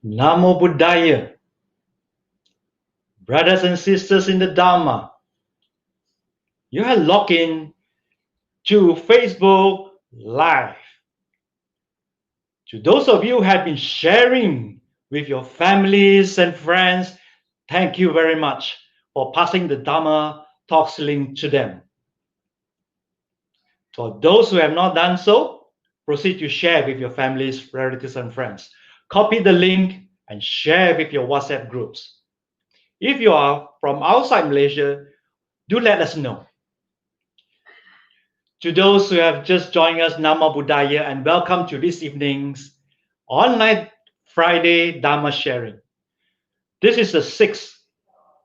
Namo Buddhaya. Brothers and sisters in the Dharma, you are logged in to Facebook Live. To those of you who have been sharing with your families and friends, thank you very much for passing the Dharma Talks link to them. For those who have not done so, proceed to share with your families, relatives, and friends. Copy the link and share with your WhatsApp groups. If you are from outside Malaysia, do let us know. To those who have just joined us, Namo Buddhaya, and welcome to this evening's online Friday Dharma sharing. This is the 6th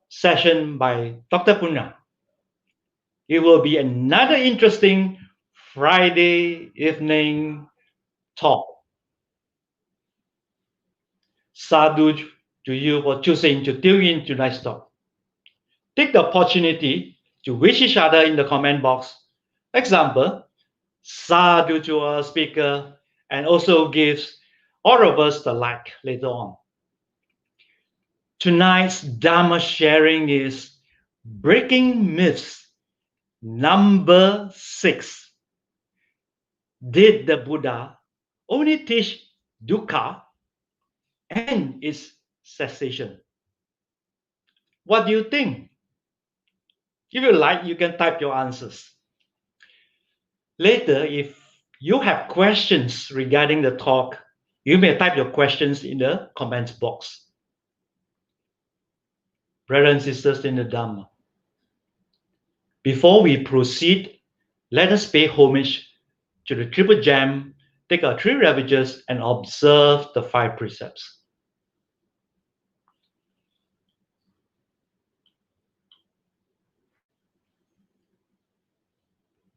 session by Dr. Punna. It will be another interesting Friday evening talk. Sadhu to you for choosing to tune in tonight's talk. Take the opportunity to wish each other in the comment box. Example, sadhu to our speaker, and also gives all of us the like later on. Tonight's Dharma sharing is Breaking Myths, number 6. Did the Buddha only teach Dukkha and its cessation? What do you think? If you like, you can type your answers. Later, if you have questions regarding the talk, you may type your questions in the comments box. Brothers and sisters in the Dharma, before we proceed, let us pay homage to the Triple Gem, take our 3 refuges, and observe the 5 precepts.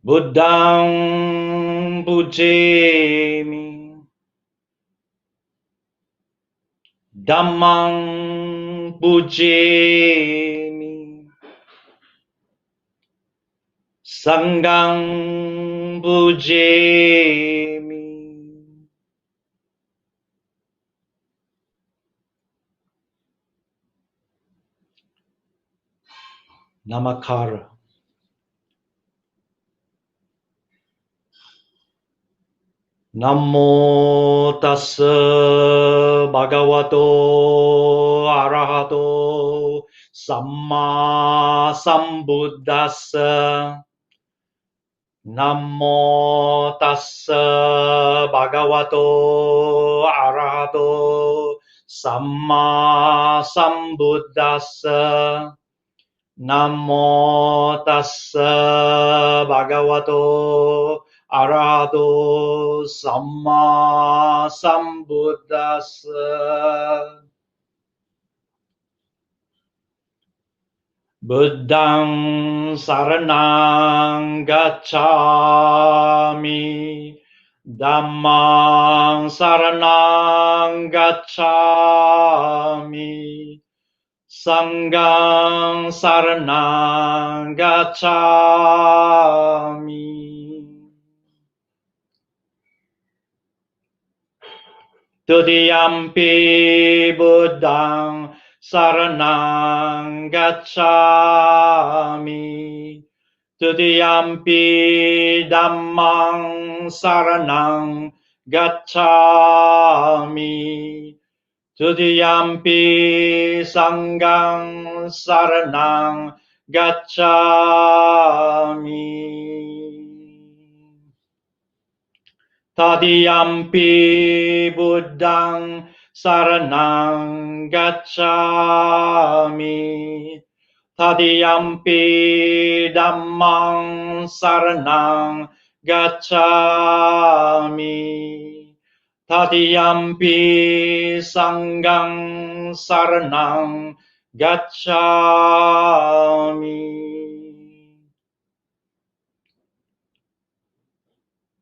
Buddhang pujemi, Dhammang pujemi, Sanghang pujemi. Namakara. Namo tassa bhagavato arahato samma sambuddhassa. Namo tassa bhagavato arahato samma sambuddhassa. Namo tassa bhagavato arahato samma sambuddhassa. Buddhang saranang gacchami, Dhammang saranang gacchami, Sanghang saranang gacchami. Tutiyampi Buddhang saranang gacchami, Tutiyampi Dhammang saranang gacchami, Tutiyampi Sanghang saranang gacchami. Tadiyampi Buddhang saranang gacchami, Tadiyampi Dhammang saranang gacchami, Tadiyampi Sanghang saranang gacchami.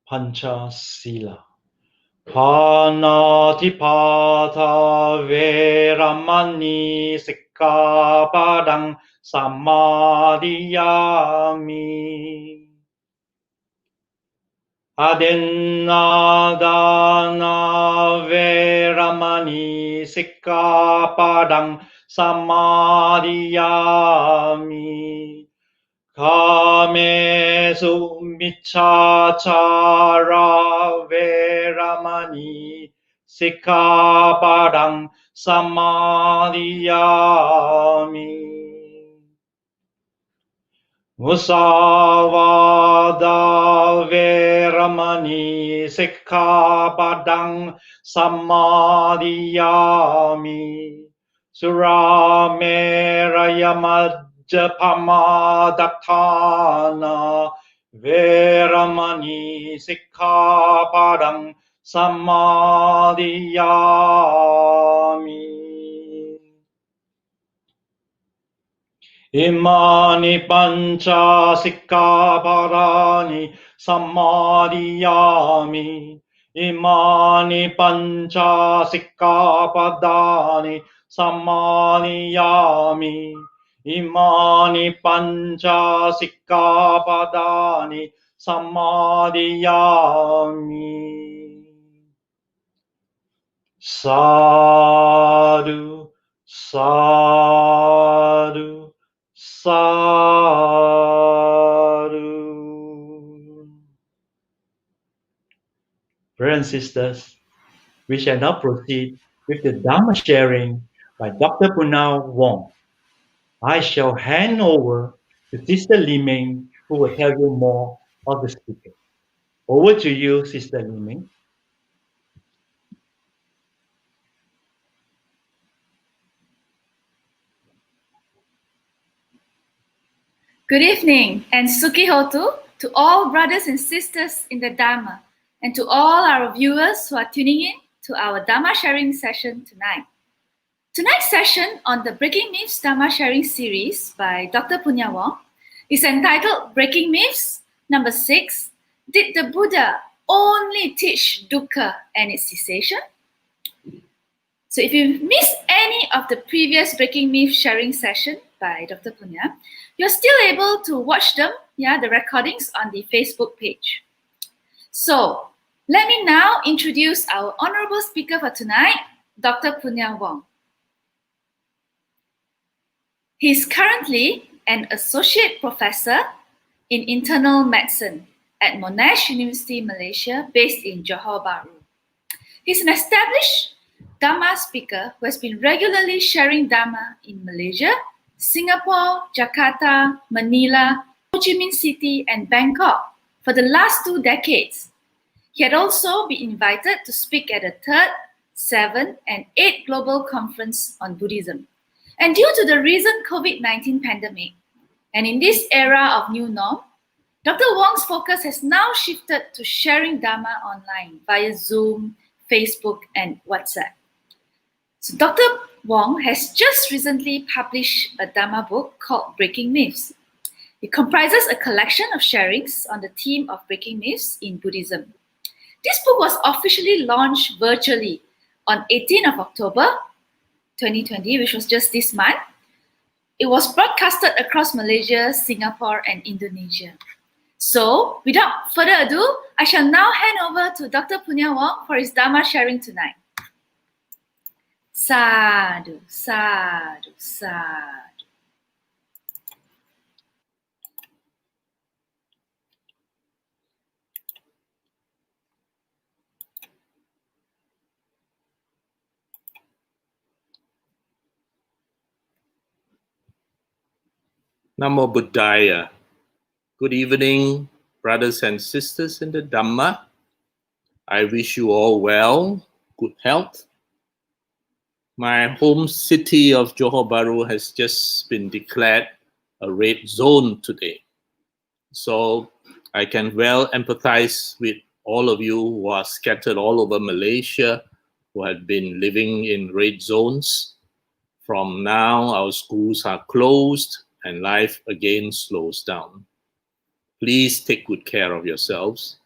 Pancha Sila. Panatipata Veramani Sikkhapadang Samadhiyami. Adinadana Veramani Sikkhapadang Samadhiyami Kamesu Michachara Veramani Sikkhapadang Samadhiyami Musavada Veramani Sikkhapadang Samadhiyami Surameraya Majjapama Veramani Sikkhapadang Samadhiyami Imani pancha sikkhapadani samadhiyami. Imani pancha sikkhapadani samadhiyami. Imani pancha sikkhapadani samadhiyami. Sadhu, sadhu, sadhu. Brothers and sisters, we shall now proceed with the Dharma sharing by Dr. Punna Wong. I shall hand over to Sister Liming, who will tell you more of the speaker. Over to you, Sister Liming. Good evening and Sukhihotu to all brothers and sisters in the Dharma and to all our viewers who are tuning in to our Dharma sharing session tonight. Tonight's session on the Breaking Myths Dharma sharing series by Dr. Punna Wong is entitled Breaking Myths number 6. Did the Buddha only teach Dukkha and its cessation? So if you missed any of the previous Breaking Myths sharing session by Dr. Punna, you're still able to watch them, the recordings on the Facebook page. So let me now introduce our honorable speaker for tonight, Dr. Punna Wong. He's currently an associate professor in internal medicine at Monash University, Malaysia, based in Johor Bahru. He's an established Dharma speaker who has been regularly sharing Dharma in Malaysia, Singapore, Jakarta, Manila, Ho Chi Minh City, and Bangkok for the last 2 decades. He had also been invited to speak at the 3rd, 7th, and 8th Global Conference on Buddhism. And due to the recent COVID-19 pandemic, and in this era of new norm, Dr. Wong's focus has now shifted to sharing Dharma online via Zoom, Facebook, and WhatsApp. So Dr. Wong has just recently published a Dharma book called Breaking Myths. It comprises a collection of sharings on the theme of breaking myths in Buddhism. This book was officially launched virtually on 18th of October 2020, which was just this month. It was broadcasted across Malaysia, Singapore, and Indonesia. So without further ado, I shall now hand over to Dr. Punna Wong for his Dharma sharing tonight. Sadhu, sadhu, sadhu. Namo Buddhaya. Good evening, brothers and sisters in the Dhamma. I wish you all well, good health. My home city of Johor Bahru has just been declared a red zone today. So I can well empathize with all of you who are scattered all over Malaysia, who have been living in red zones. From now, our schools are closed and life again slows down. Please take good care of yourselves.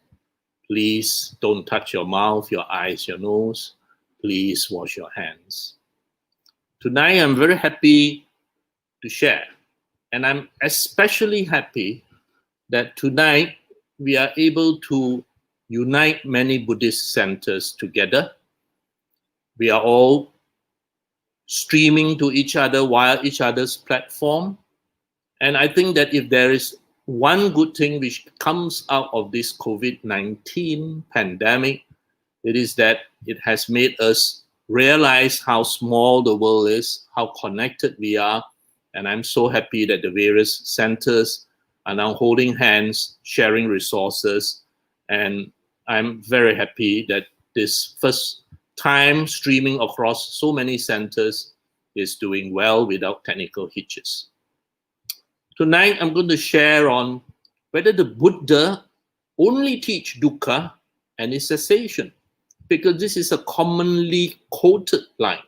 Please don't touch your mouth, your eyes, your nose. Please wash your hands. Tonight, I'm very happy to share. And I'm especially happy that tonight we are able to unite many Buddhist centers together. We are all streaming to each other via each other's platform. And I think that if there is one good thing which comes out of this COVID-19 pandemic, it is that it has made us realize how small the world is, how connected we are. And I'm so happy that the various centers are now holding hands, sharing resources. And I'm very happy that this first time streaming across so many centers is doing well without technical hitches. Tonight, I'm going to share on whether the Buddha only teach dukkha and its cessation, because this is a commonly quoted line.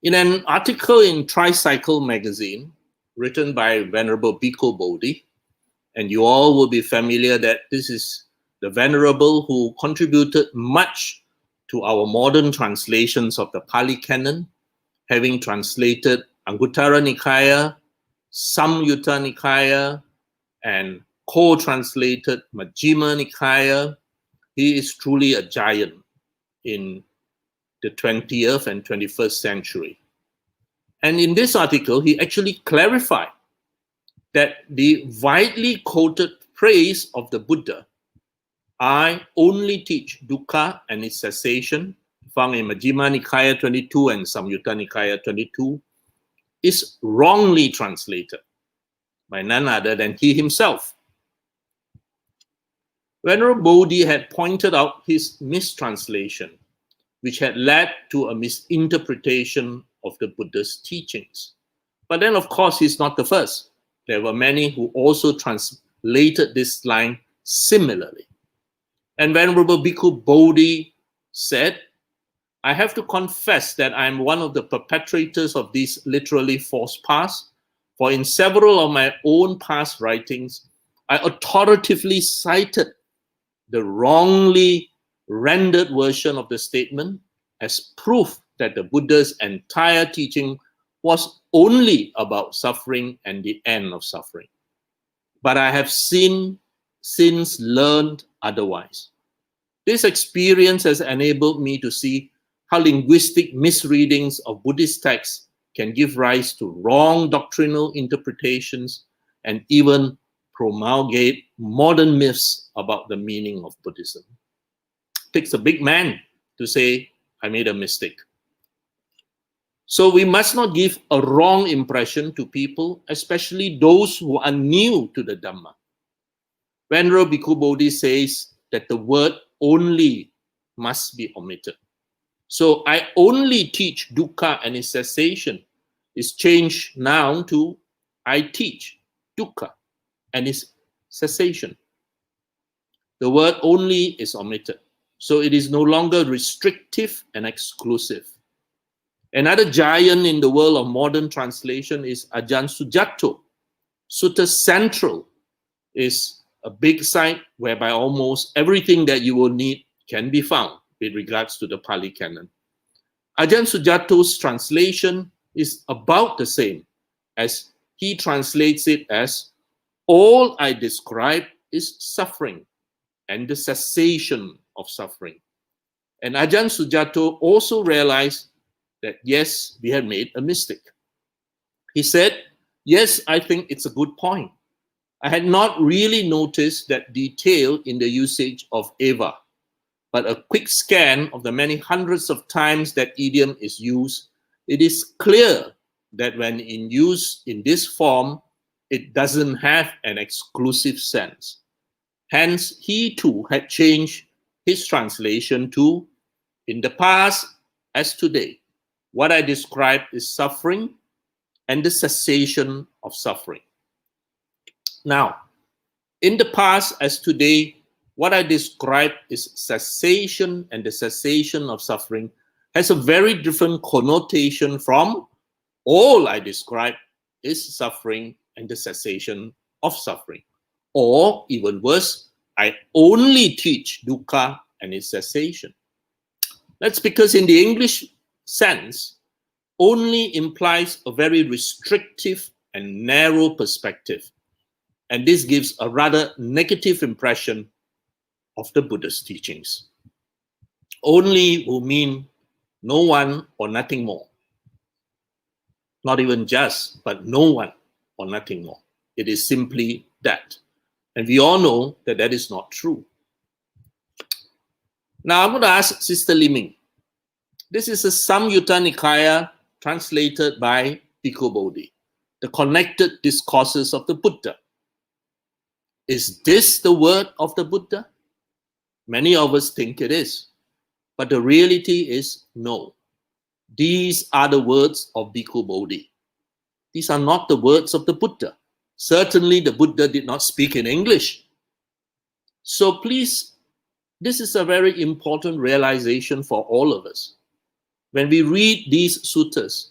In an article in Tricycle magazine, written by Venerable Bhikkhu Bodhi, and you all will be familiar that this is the Venerable who contributed much to our modern translations of the Pali Canon, having translated Anguttara Nikaya, Samyutta Nikaya, and co-translated Majjhima Nikaya. He is truly a giant in the 20th and 21st century. And in this article, he actually clarified that the widely quoted praise of the Buddha, I only teach dukkha and its cessation, found in Majjhima Nikaya 22 and Samyutta Nikaya 22, is wrongly translated by none other than he himself. Venerable Bodhi had pointed out his mistranslation, which had led to a misinterpretation of the Buddha's teachings. But then, of course, he's not the first. There were many who also translated this line similarly. And Venerable Bhikkhu Bodhi said, I have to confess that I am one of the perpetrators of these literally false paths, for in several of my own past writings, I authoritatively cited the wrongly rendered version of the statement as proof that the Buddha's entire teaching was only about suffering and the end of suffering. But I have since learned otherwise. This experience has enabled me to see how linguistic misreadings of Buddhist texts can give rise to wrong doctrinal interpretations and even promulgate modern myths about the meaning of Buddhism. It takes a big man to say, I made a mistake. So we must not give a wrong impression to people, especially those who are new to the Dhamma. Venerable Bhikkhu Bodhi says that the word only must be omitted. So I only teach dukkha and its cessation is changed now to I teach dukkha and its cessation. The word only is omitted. So it is no longer restrictive and exclusive. Another giant in the world of modern translation is Ajahn Sujato. Sutta Central is a big site whereby almost everything that you will need can be found with regards to the Pali Canon. Ajahn Sujato's translation is about the same, as he translates it as, all I describe is suffering and the cessation of suffering. And Ajahn Sujato also realized that, yes, we had made a mistake. He said, yes, I think it's a good point. I had not really noticed that detail in the usage of eva, but a quick scan of the many hundreds of times that idiom is used, it is clear that when in use in this form, it doesn't have an exclusive sense. Hence, he too had changed his translation to, in the past as today, what I describe is suffering and the cessation of suffering. Now, in the past as today, what I describe is cessation, and the cessation of suffering has a very different connotation from all I describe is suffering and the cessation of suffering. Or even worse, I only teach dukkha and its cessation. That's because in the English sense, only implies a very restrictive and narrow perspective. And this gives a rather negative impression of the Buddha's teachings. Only will mean no one or nothing more. Not even just, but no one or nothing more. It is simply that. And we all know that that is not true. Now I'm going to ask Sister Liming. This is a Samyutta Nikaya translated by Bhikkhu Bodhi, the connected discourses of the Buddha. Is this the word of the Buddha? Many of us think it is, but the reality is no. These are the words of Bhikkhu Bodhi. These are not the words of the Buddha. Certainly the Buddha did not speak in English. So please, this is a very important realization for all of us. When we read these suttas,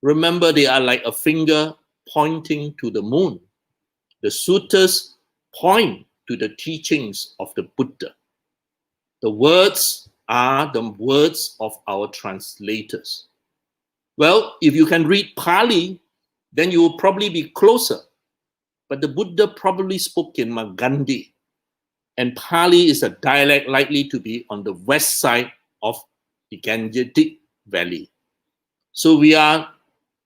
remember they are like a finger pointing to the moon. The suttas point to the teachings of the Buddha. The words are the words of our translators. Well, if you can read Pali, then you will probably be closer. But the Buddha probably spoke in Magandhi, and Pali is a dialect likely to be on the west side of the Gangetic Valley. So we are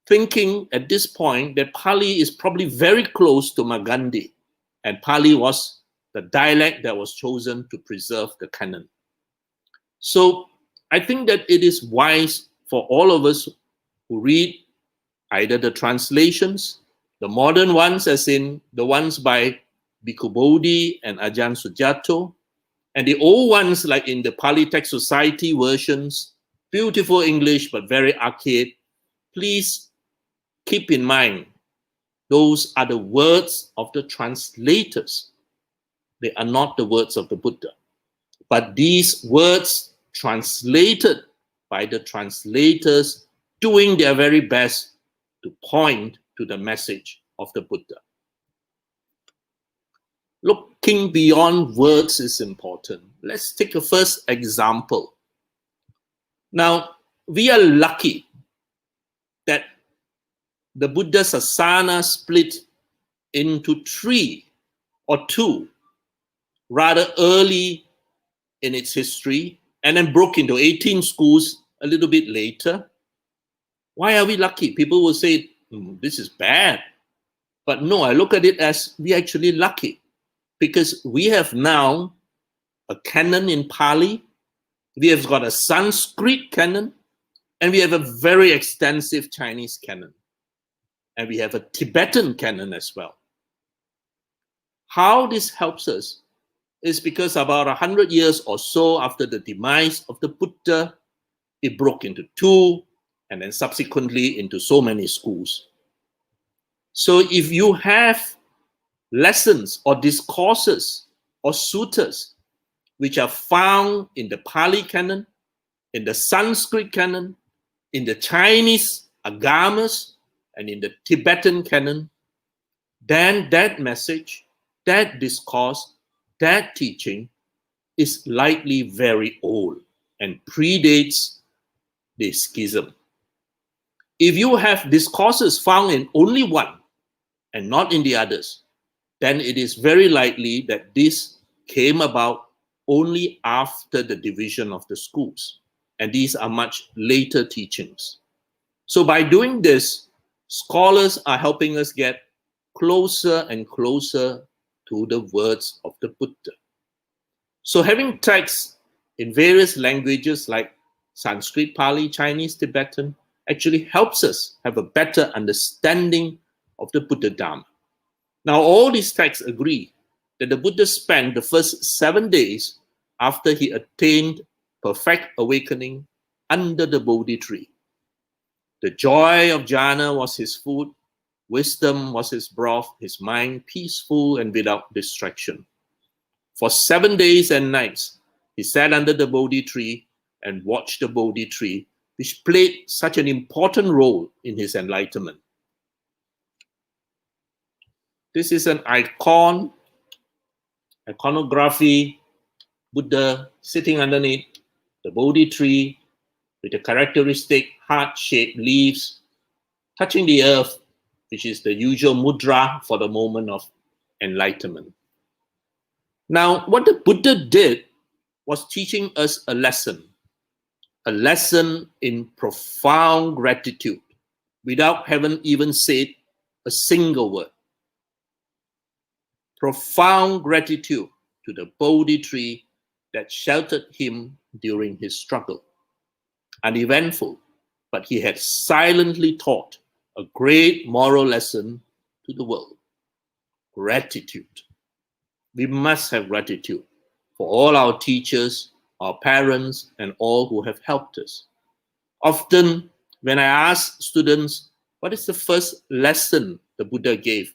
thinking at this point that Pali is probably very close to Magandhi, and Pali was the dialect that was chosen to preserve the canon. So I think that it is wise for all of us who read either the translations, the modern ones as in the ones by Bhikkhu Bodhi and Ajahn Sujato, and the old ones like in the Pali Text Society versions, beautiful English but very archaic. Please keep in mind, those are the words of the translators. They are not the words of the Buddha. But these words translated by the translators doing their very best to point to the message of the Buddha. Looking beyond words is important. Let's take a first example. Now, we are lucky that the Buddha Sasana split into three or two rather early in its history and then broke into 18 schools a little bit later. Why are we lucky? People will say, this is bad. But no, I look at it as we actually lucky because we have now a canon in Pali, we have got a Sanskrit canon, and we have a very extensive Chinese canon. And we have a Tibetan canon as well. How this helps us is because about 100 years or so after the demise of the Buddha, it broke into two and then subsequently into so many schools. So if you have lessons or discourses or suttas which are found in the Pali canon, in the Sanskrit canon, in the Chinese agamas, and in the Tibetan canon, then that message, that discourse, that teaching is likely very old and predates the schism. If you have discourses found in only one and not in the others, then it is very likely that this came about only after the division of the schools. And these are much later teachings. So by doing this, scholars are helping us get closer and closer to the words of the Buddha. So having texts in various languages like Sanskrit, Pali, Chinese, Tibetan actually helps us have a better understanding of the Buddha Dharma. Now all these texts agree that the Buddha spent the first 7 days after he attained perfect awakening under the Bodhi tree. The joy of jhana was his food, wisdom was his broth, his mind peaceful and without distraction. For 7 days and nights, he sat under the Bodhi tree and watched the Bodhi tree, which played such an important role in his enlightenment. This is an iconography, Buddha sitting underneath the Bodhi tree with the characteristic heart-shaped leaves touching the earth, which is the usual mudra for the moment of enlightenment. Now, what the Buddha did was teaching us a lesson in profound gratitude, without having even said a single word. Profound gratitude to the Bodhi tree that sheltered him during his struggle. Uneventful, but he had silently taught a great moral lesson to the world. Gratitude. We must have gratitude for all our teachers, our parents, and all who have helped us. Often, when I ask students, what is the first lesson the Buddha gave?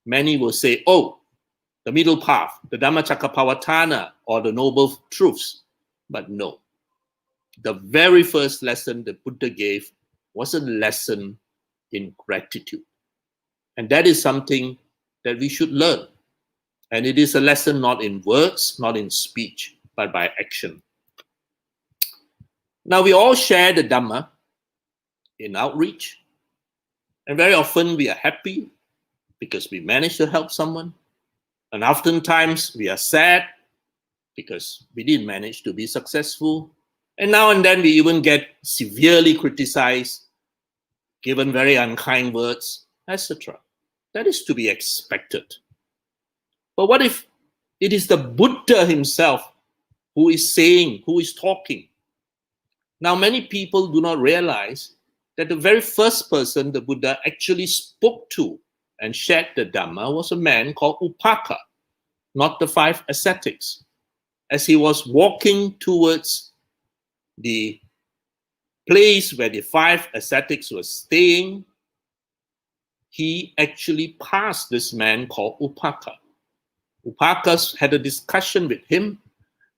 Many will say, oh, the middle path, the Dhammacakkappavattana, or the Noble Truths. But no. The very first lesson the Buddha gave was a lesson in gratitude. And that is something that we should learn. And it is a lesson not in words, not in speech, but by action. Now, we all share the Dhamma in outreach. And very often we are happy because we managed to help someone. And oftentimes we are sad because we didn't manage to be successful. And now and then we even get severely criticized, given very unkind words, etc. That is to be expected. But what if it is the Buddha himself who is saying, who is talking? Now, many people do not realize that the very first person the Buddha actually spoke to and shared the Dhamma was a man called Upaka, not the 5 ascetics. As he was walking towards the place where the 5 ascetics were staying, he actually passed this man called Upaka. Upaka had a discussion with him,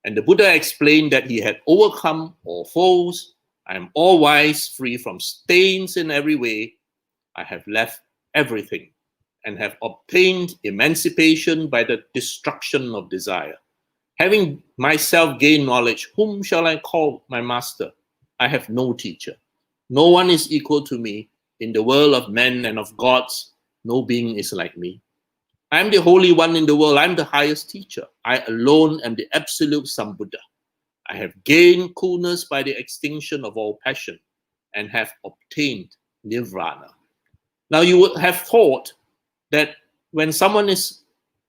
and the Buddha explained that he had overcome all foes. I am all wise, free from stains in every way. I have left everything and have obtained emancipation by the destruction of desire. Having myself gained knowledge, whom shall I call my master? I have no teacher. No one is equal to me. In the world of men and of gods, no being is like me. I am the Holy One in the world. I am the highest teacher. I alone am the absolute Sambuddha. I have gained coolness by the extinction of all passion and have obtained nirvana. Now, you would have thought that when someone is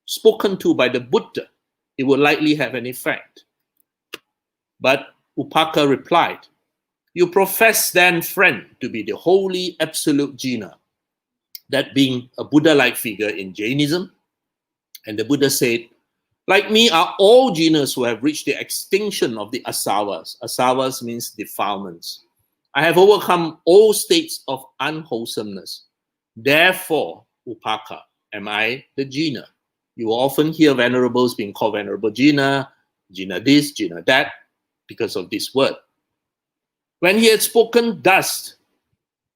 spoken to by the Buddha, it would likely have an effect. But Upaka replied, you profess then, friend, to be the holy absolute Jina, that being a Buddha-like figure in Jainism. And the Buddha said, like me are all Jinas who have reached the extinction of the asavas. Asavas means defilements. I have overcome all states of unwholesomeness. Therefore, Upaka, am I the Jina. You will often hear venerables being called Venerable Jina, Jina this, Jina that, because of this word. When he had spoken thus,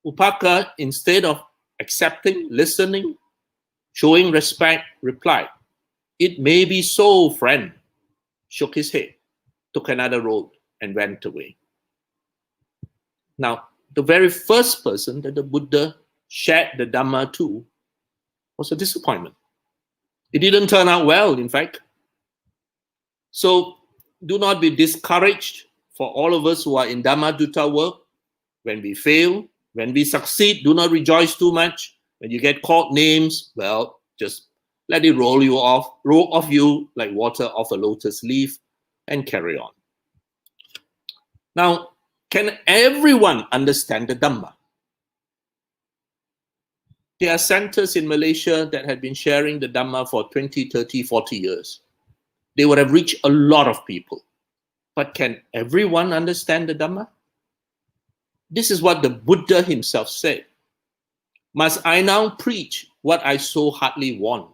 Upaka, instead of accepting, listening, showing respect, replied, it may be so, friend, shook his head, took another road, and went away. Now, the very first person that the Buddha shared the Dhamma to was a disappointment. It didn't turn out well, in fact. So do not be discouraged for all of us who are in Dhamma-dutta work. When we fail, when we succeed, do not rejoice too much. When you get called names, well, just let it roll off you like water off a lotus leaf and carry on. Now, can everyone understand the Dhamma? There are centers in Malaysia that have been sharing the Dhamma for 20, 30, 40 years. They would have reached a lot of people. But can everyone understand the Dhamma? This is what the Buddha himself said. Must I now preach what I so hardly want?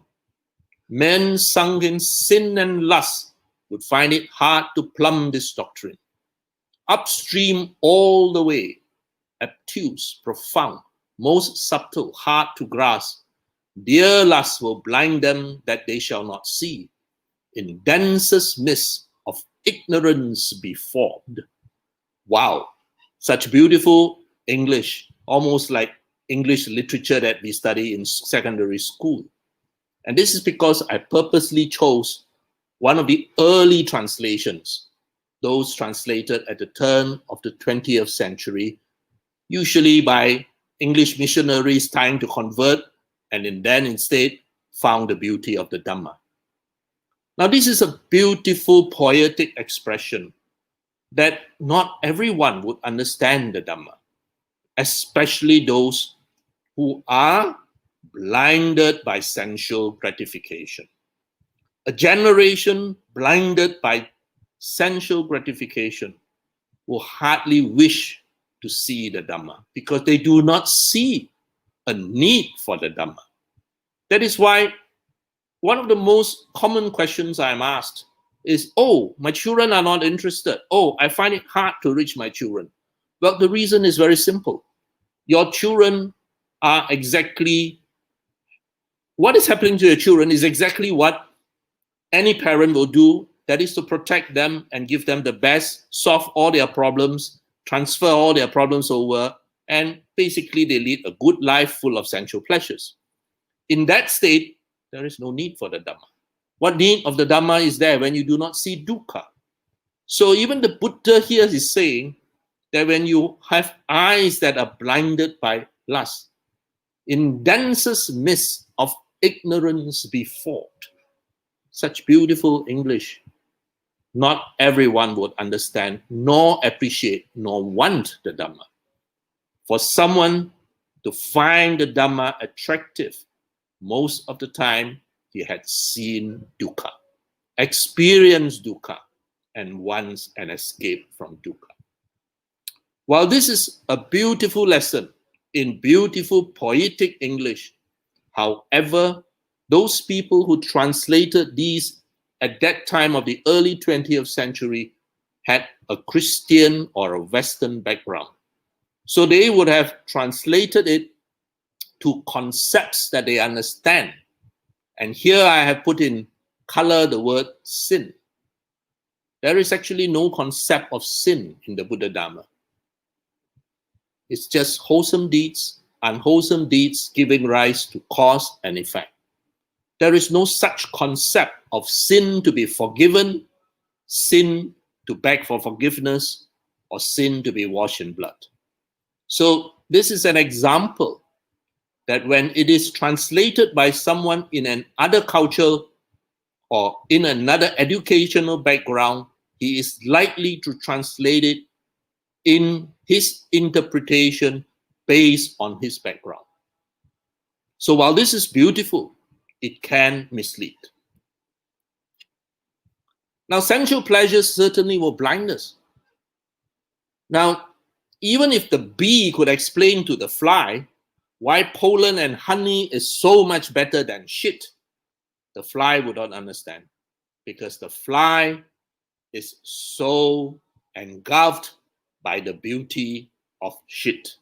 Men sunk in sin and lust would find it hard to plumb this doctrine. Upstream all the way, obtuse, profound, most subtle, hard to grasp, dear lust will blind them that they shall not see. In densest mist of ignorance be formed. Wow, such beautiful English, almost like English literature that we study in secondary school. And this is because I purposely chose one of the early translations, those translated at the turn of the 20th century, usually by English missionaries trying to convert, and then instead found the beauty of the Dhamma. Now, this is a beautiful poetic expression that not everyone would understand the Dhamma, especially those who are blinded by sensual gratification. A generation blinded by sensual gratification will hardly wish to see the Dhamma because they do not see a need for the Dhamma. That is why one of the most common questions I'm asked is, oh, my children are not interested. Oh, I find it hard to reach my children. Well, the reason is very simple. Your children are exactly, what is happening to your children is exactly what any parent will do, that is to protect them and give them the best, solve all their problems, transfer all their problems over, and basically they lead a good life full of sensual pleasures. In that state, there is no need for the Dhamma. What need of the Dhamma is there when you do not see Dukkha? So even the Buddha here is saying that when you have eyes that are blinded by lust, in densest mist of ignorance before, such beautiful English, not everyone would understand, nor appreciate, nor want the Dhamma. For someone to find the Dhamma attractive, most of the time he had seen Dukkha, experienced Dukkha, and wants an escape from Dukkha. While this is a beautiful lesson in beautiful poetic English, however, those people who translated these at that time of the early 20th century had a Christian or a Western background. So they would have translated it to concepts that they understand. And here I have put in color the word sin. There is actually no concept of sin in the Buddha Dharma. It's just wholesome deeds, unwholesome deeds giving rise to cause and effect. There is no such concept of sin to be forgiven, sin to beg for forgiveness, or sin to be washed in blood. So this is an example that when it is translated by someone in another culture or in another educational background, he is likely to translate it in his interpretation based on his background. So while this is beautiful, it can mislead. Now, sensual pleasures certainly will blind us. Now, even if the bee could explain to the fly why pollen and honey is so much better than shit, the fly would not understand, because the fly is so engulfed by the beauty of shit.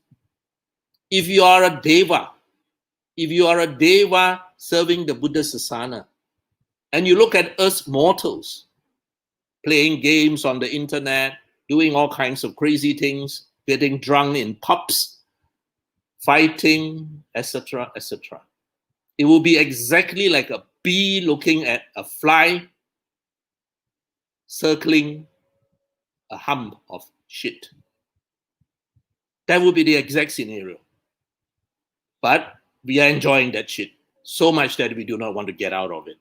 If you are a deva, serving the Buddha Sasana, and you look at us mortals, playing games on the internet, doing all kinds of crazy things, getting drunk in pubs, fighting, etc., etc. It will be exactly like a bee looking at a fly circling a hump of shit. That would be the exact scenario. But we are enjoying that shit so much that we do not want to get out of it.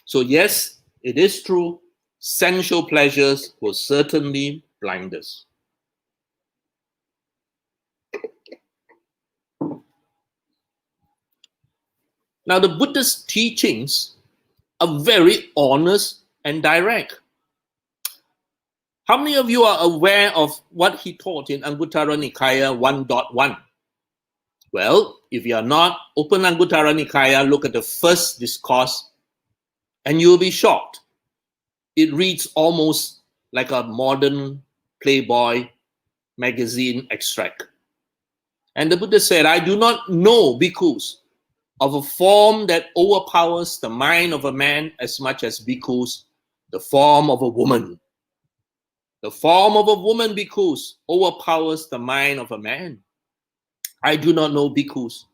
So yes, it is true, sensual pleasures will certainly blind us. Now, the Buddha's teachings are very honest and direct. How many of you are aware of what he taught in Anguttara Nikaya 1.1? Well, if you are not, open Anguttara Nikaya, look at the first discourse, and you'll be shocked. It reads almost like a modern Playboy magazine extract. And the Buddha said, I do not know, bhikkhus, of a form that overpowers the mind of a man as much as bhikkhus, the form of a woman. The form of a woman, bhikkhus, overpowers the mind of a man. I do not know, bhikkhus,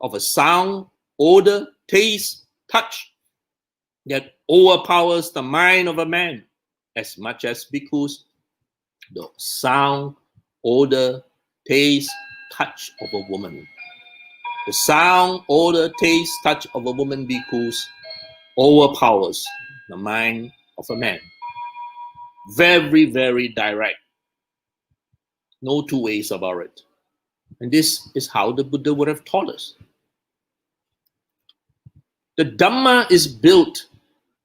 of a sound, odor, taste, touch that overpowers the mind of a man as much as bhikkhus, the sound, odor, taste, touch of a woman. The sound, odor, taste, touch of a woman bhikkhus overpowers the mind of a man. Very, very direct. No two ways about it. And this is how the Buddha would have taught us. The Dhamma is built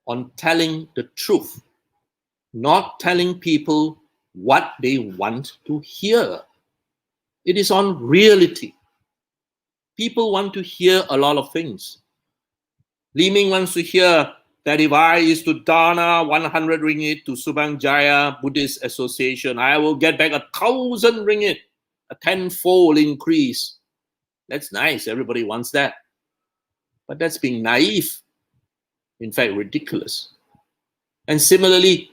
on telling the truth, not telling people what they want to hear. It is on reality. People want to hear a lot of things. Li Ming wants to hear that if I is to dana 100 ringgit to Subang Jaya Buddhist Association, I will get back 1,000 ringgit, a tenfold increase. That's nice. Everybody wants that. But that's being naive. In fact, ridiculous. And similarly,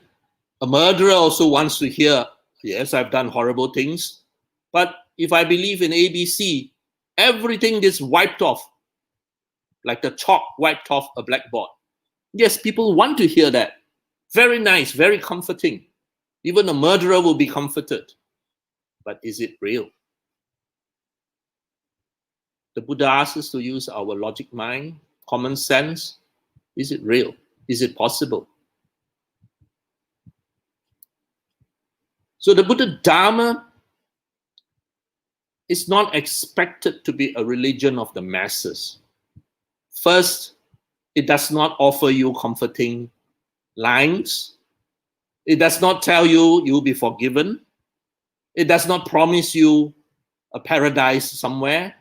a murderer also wants to hear, yes, I've done horrible things, but if I believe in ABC, everything is wiped off, like the chalk wiped off a blackboard. Yes, people want to hear that. Very nice, very comforting. Even a murderer will be comforted. But is it real? The Buddha asks us to use our logic mind, common sense. Is it real? Is it possible? So the Buddha Dharma is not expected to be a religion of the masses. First, it does not offer you comforting lines. It does not tell you you'll be forgiven. It does not promise you a paradise somewhere.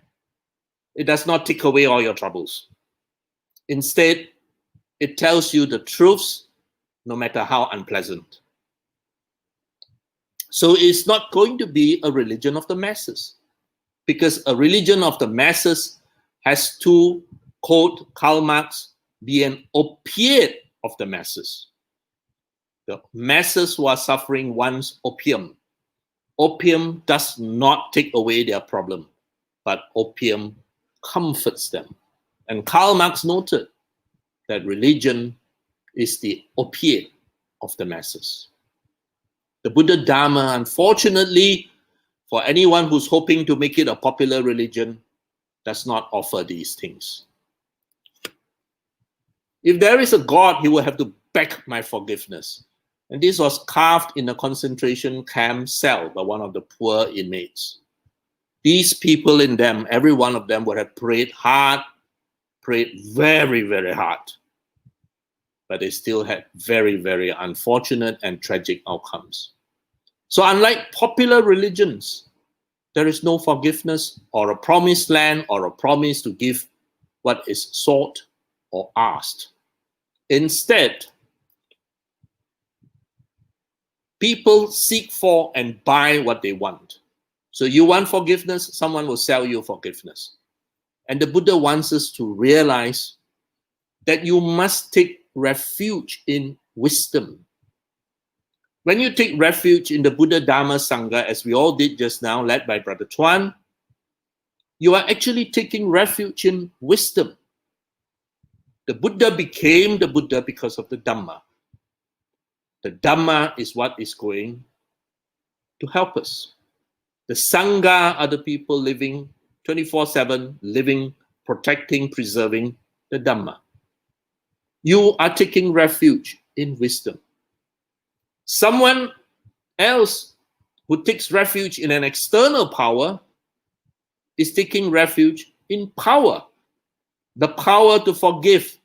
It does not take away all your troubles. Instead, it tells you the truths, no matter how unpleasant. So it's not going to be a religion of the masses, because a religion of the masses has to, quote Karl Marx, be an opiate of the masses. The masses who are suffering wants opium. Opium does not take away their problem, but opium comforts them. And Karl Marx noted that religion is the opiate of the masses. The Buddha Dharma, unfortunately, for anyone who's hoping to make it a popular religion, does not offer these things. If there is a God, he will have to beg my forgiveness. And this was carved in a concentration camp cell by one of the poor inmates. These people in them, every one of them would have prayed hard, prayed very, very hard. But they still had very, very unfortunate and tragic outcomes. So unlike popular religions, there is no forgiveness or a promised land or a promise to give what is sought or asked. Instead, people seek for and buy what they want. So you want forgiveness, someone will sell you forgiveness. And the Buddha wants us to realize that you must take refuge in wisdom. When you take refuge in the Buddha Dharma Sangha, as we all did just now, led by Brother Chuan, you are actually taking refuge in wisdom. The Buddha became the Buddha because of the Dhamma. The Dhamma is what is going to help us. The Sangha are the people living 24/7, living, protecting, preserving the Dhamma. You are taking refuge in wisdom. Someone else who takes refuge in an external power is taking refuge in power. The power to forgive,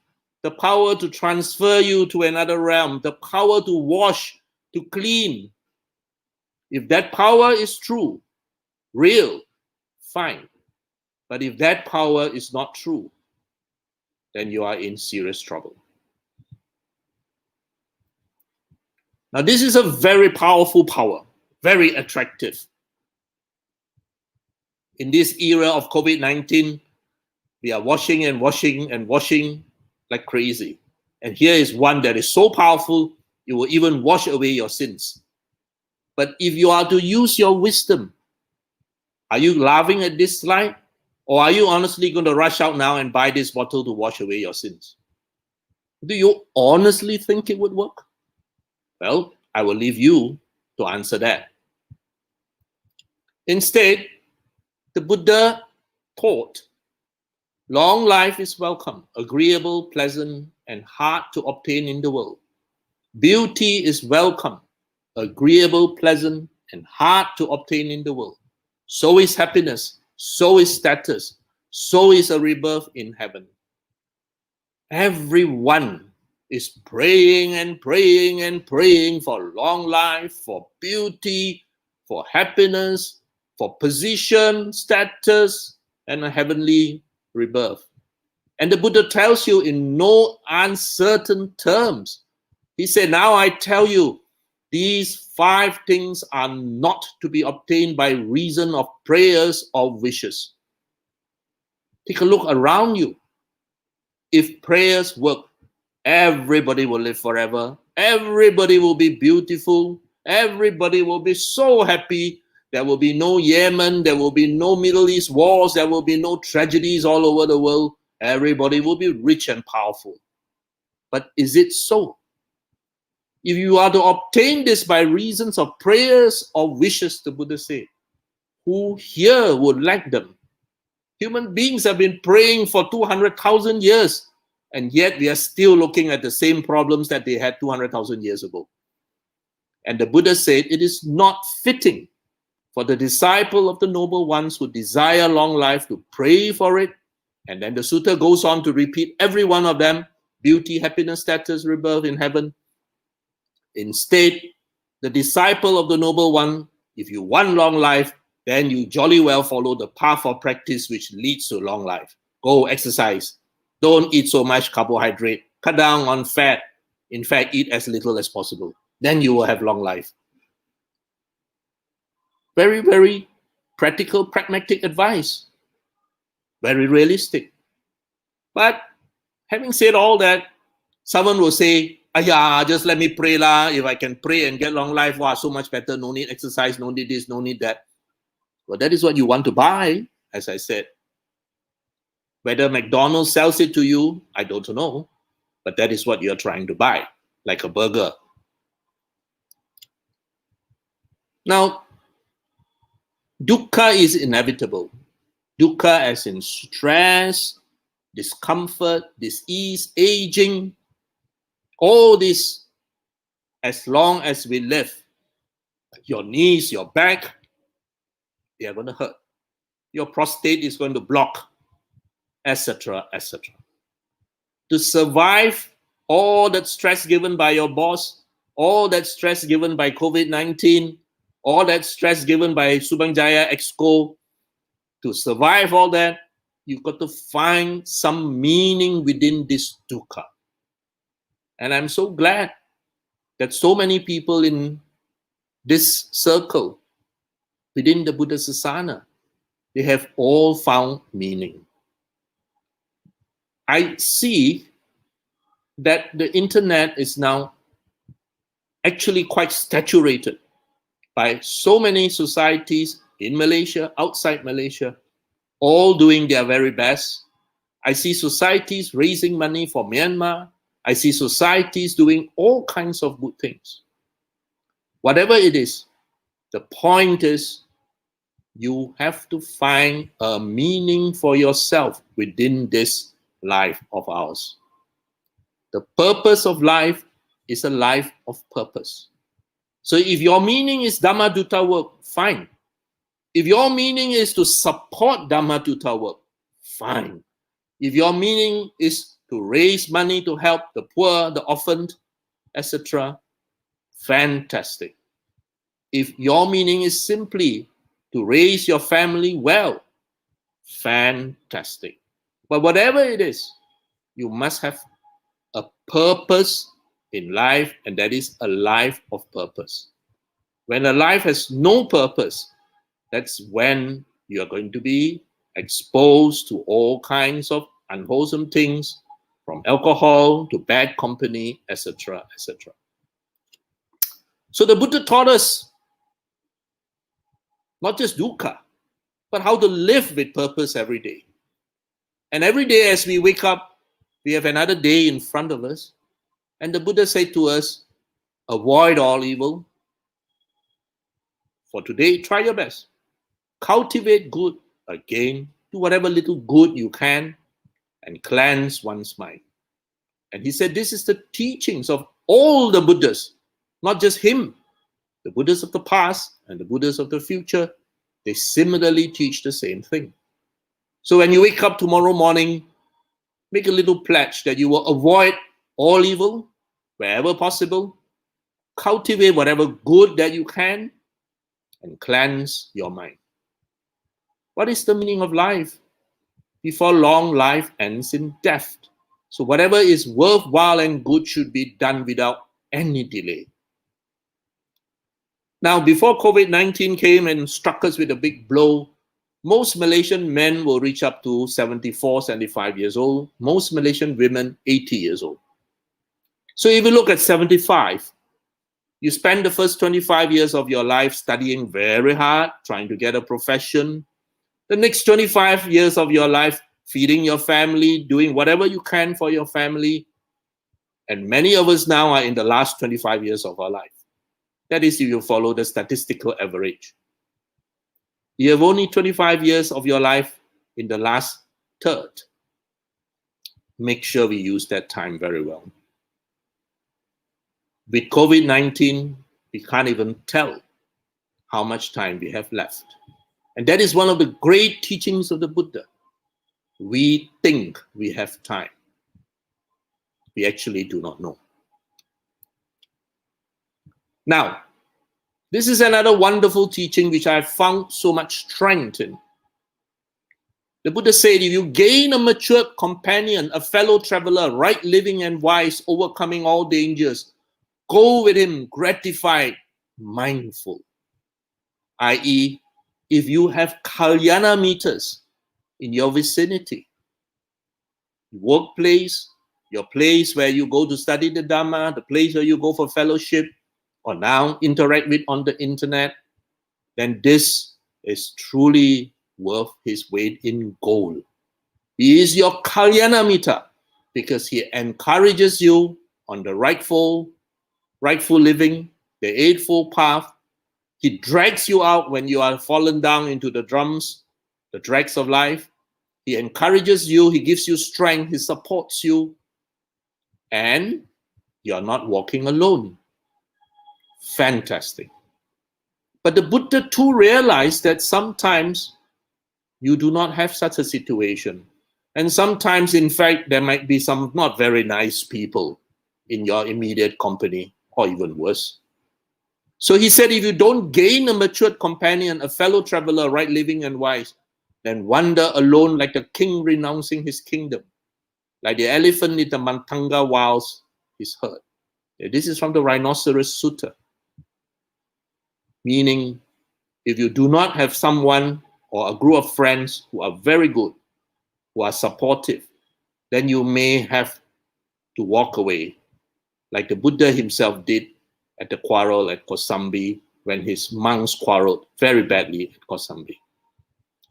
the power to transfer you to another realm, the power to wash, to clean. If that power is true, real, fine. But if that power is not true, then you are in serious trouble. Now, this is a very powerful power, very attractive. In this era of COVID-19, we are washing and washing and washing like crazy. And here is one that is so powerful, it will even wash away your sins. But if you are to use your wisdom, are you laughing at this slide? Or are you honestly going to rush out now and buy this bottle to wash away your sins? Do you honestly think it would work? Well, I will leave you to answer that. Instead, the Buddha taught long life is welcome, agreeable, pleasant, and hard to obtain in the world. Beauty is welcome, agreeable, pleasant, and hard to obtain in the world. So is happiness, so is status, so is a rebirth in heaven. Everyone is praying and praying and praying for long life, for beauty, for happiness, for position, status, and a heavenly rebirth. And the Buddha tells you in no uncertain terms. He said, now I tell you, these 5 things are not to be obtained by reason of prayers or wishes. Take a look around you. If prayers work, everybody will live forever. Everybody will be beautiful. Everybody will be so happy. There will be no Yemen. There will be no Middle East wars. There will be no tragedies all over the world. Everybody will be rich and powerful. But is it so? If you are to obtain this by reasons of prayers or wishes, the Buddha said, who here would lack them? Human beings have been praying for 200,000 years, and yet we are still looking at the same problems that they had 200,000 years ago. And the Buddha said it is not fitting for the disciple of the noble ones who desire long life to pray for it. And then the sutta goes on to repeat every one of them: beauty, happiness, status, rebirth in heaven. Instead, the disciple of the noble one, if you want long life, then you jolly well follow the path of practice which leads to long life. Go exercise. Don't eat so much carbohydrate. Cut down on fat. In fact, eat as little as possible. Then you will have long life. Very, very practical, pragmatic advice. Very realistic. But having said all that, someone will say, yeah, just let me pray lah. If I can pray and get long life, wow, so much better. No need exercise, no need this, no need that. Well, that is what you want to buy, as I said. Whether McDonald's sells it to you, I don't know. But that is what you're trying to buy, like a burger. Now, dukkha is inevitable. Dukkha as in stress, discomfort, disease, aging. All this, as long as we live, your knees, your back, they are going to hurt. Your prostate is going to block, etc., etc. To survive all that stress given by your boss, all that stress given by COVID-19, all that stress given by Subang Jaya Exco, to survive all that, you've got to find some meaning within this dukkha. And I'm so glad that so many people in this circle, within the Buddha Sasana, they have all found meaning. I see that the internet is now actually quite saturated by so many societies in Malaysia, outside Malaysia, all doing their very best. I see societies raising money for Myanmar. I see societies doing all kinds of good things. Whatever it is, the point is you have to find a meaning for yourself within this life of ours. The purpose of life is a life of purpose. So if your meaning is Dhamma Dutta work, fine. If your meaning is to support Dhamma Dutta work, fine. If your meaning is to raise money to help the poor, the orphaned, etc., fantastic. If your meaning is simply to raise your family well, fantastic. But whatever it is, you must have a purpose in life, and that is a life of purpose. When a life has no purpose, that's when you are going to be exposed to all kinds of unwholesome things, from alcohol to bad company, etc., etc. So the Buddha taught us not just dukkha, but how to live with purpose every day. And every day as we wake up, We have another day in front of us. And the Buddha said to us, avoid all evil. For today, try your best. Cultivate good again. Do whatever little good you can and cleanse one's mind. And he said this is the teachings of all the Buddhas, not just him. The Buddhas of the past and the Buddhas of the future, they similarly teach the same thing. So when you wake up tomorrow morning, make a little pledge that you will avoid all evil wherever possible, cultivate whatever good that you can, and cleanse your mind. What is the meaning of life? Before long, life ends in death. So whatever is worthwhile and good should be done without any delay. Now, before COVID-19 came and struck us with a big blow, most Malaysian men will reach up to 74, 75 years old. Most Malaysian women, 80 years old. So if you look at 75, you spend the first 25 years of your life studying very hard, trying to get a profession. The next 25 years of your life, feeding your family, doing whatever you can for your family. And many of us now are in the last 25 years of our life. That is if you follow the statistical average. You have only 25 years of your life in the last third. Make sure we use that time very well. With COVID-19, we can't even tell how much time we have left. And that is one of the great teachings of the Buddha. We think we have time. We actually do not know. Now, this is another wonderful teaching which I have found so much strength in. The Buddha said, if you gain a matured companion, a fellow traveler, right living and wise, overcoming all dangers, go with him gratified, mindful. I.e., if you have kalyana meters in your vicinity, workplace, your place where you go to study the Dharma, the place where you go for fellowship, or now interact with on the internet, then this is truly worth his weight in gold. He is your kalyana meter because he encourages you on the rightful living, the eightfold path. He drags you out when you are fallen down into the dregs of life. He encourages you, he gives you strength, he supports you, and you're not walking alone. Fantastic. But the Buddha too realized that sometimes you do not have such a situation. And sometimes, in fact, there might be some not very nice people in your immediate company, or even worse. So he said, if you don't gain a matured companion, a fellow traveler, right living and wise, then wander alone like the king renouncing his kingdom, like the elephant in the Mantanga wilds his herd. This is from the Rhinoceros Sutta. Meaning, if you do not have someone or a group of friends who are very good, who are supportive, then you may have to walk away, like the Buddha himself did at the quarrel at Kosambi, when his monks quarreled very badly at Kosambi.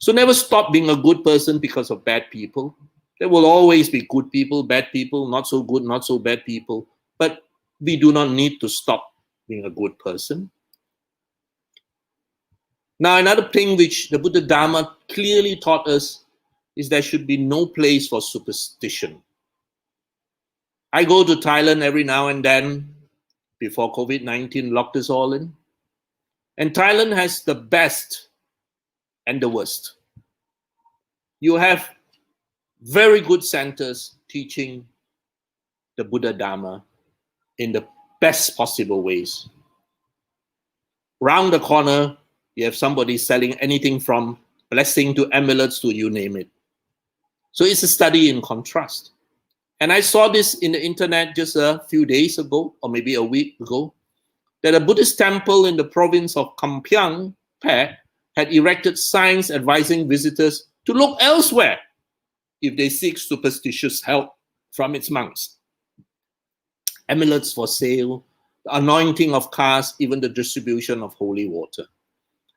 So never stop being a good person because of bad people. There will always be good people, bad people, not so good, not so bad people. But we do not need to stop being a good person. Now, another thing which the Buddha Dharma clearly taught us is there should be no place for superstition. I go to Thailand every now and then before COVID-19 locked us all in. And Thailand has the best and the worst. You have very good centers teaching the Buddha Dharma in the best possible ways. Round the corner, you have somebody selling anything from blessing to amulets to you name it. So it's a study in contrast. And I saw this in the internet just a few days ago, or maybe a week ago, that a Buddhist temple in the province of Kampiang, Phet, had erected signs advising visitors to look elsewhere if they seek superstitious help from its monks. Amulets for sale, the anointing of cars, even the distribution of holy water.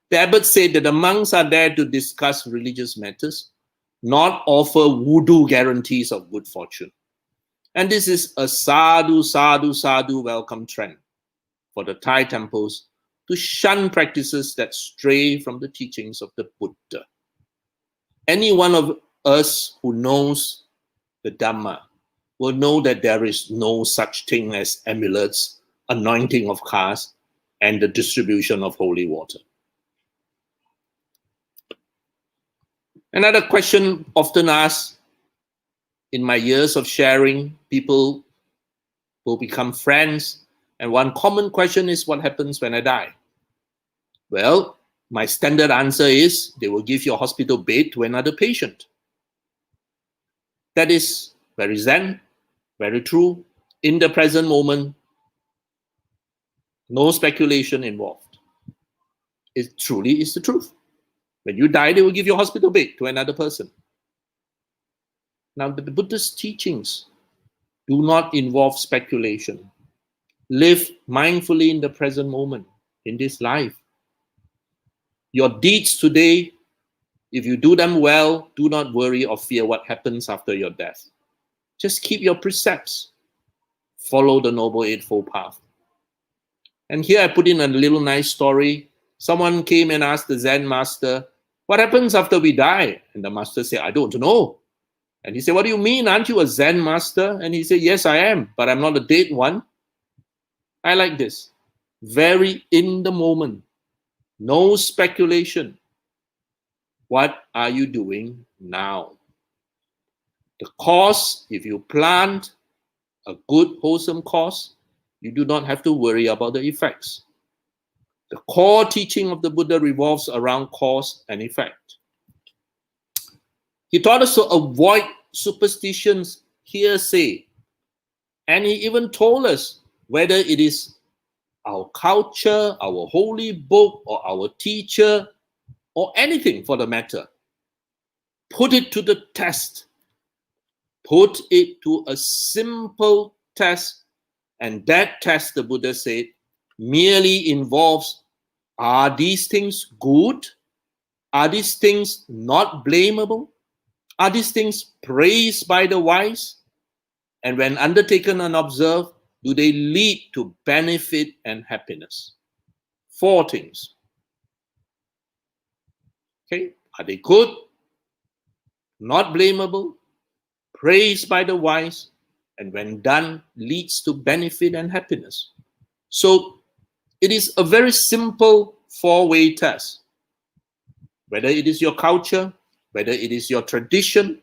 The abbot said that the monks are there to discuss religious matters, not offer voodoo guarantees of good fortune. And this is a sadhu, sadhu, sadhu welcome trend for the Thai temples to shun practices that stray from the teachings of the Buddha. Any one of us who knows the Dhamma will know that there is no such thing as amulets, anointing of cars, and the distribution of holy water. Another question often asked in my years of sharing, people will become friends, and one common question is, what happens when I die? Well, my standard answer is, they will give your hospital bed to another patient. That is very Zen, very true. In the present moment, no speculation involved. It truly is the truth. When you die, they will give your hospital bed to another person. Now, the Buddha's teachings do not involve speculation. Live mindfully in the present moment, in this life. Your deeds today, if you do them well, do not worry or fear what happens after your death. Just keep your precepts. Follow the Noble Eightfold Path. And here I put in a little nice story. Someone came and asked the Zen master, what happens after we die? And the master said, I don't know. And he said, what do you mean? Aren't you a Zen master? And he said, yes, I am, but I'm not a dead one. I like this. Very in the moment. No speculation. What are you doing now? The cause, if you plant a good, wholesome cause, you do not have to worry about the effects. The core teaching of the Buddha revolves around cause and effect. He taught us to avoid superstitions, hearsay, and he even told us whether it is our culture, our holy book, or our teacher, or anything for the matter. Put it to the test. Put it to a simple test, and that test, the Buddha said, merely involves, are these things good? Are these things not blamable? Are these things praised by the wise? And when undertaken and observed, do they lead to benefit and happiness? 4 things. Okay, are they good? Not blamable? Praised by the wise? And when done, leads to benefit and happiness. So it is a very simple 4-way test. Whether it is your culture, whether it is your tradition,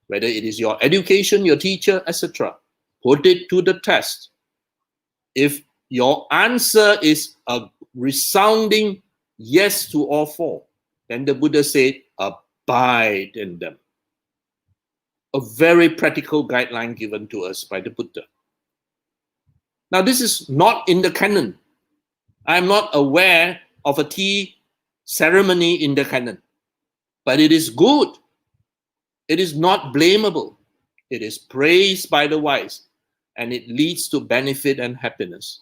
whether it is your education, your teacher, etc. Put it to the test. If your answer is a resounding yes to all 4, then the Buddha said, abide in them. A very practical guideline given to us by the Buddha. Now, this is not in the canon. I am not aware of a tea ceremony in the canon, but it is good. It is not blamable. It is praised by the wise, and it leads to benefit and happiness.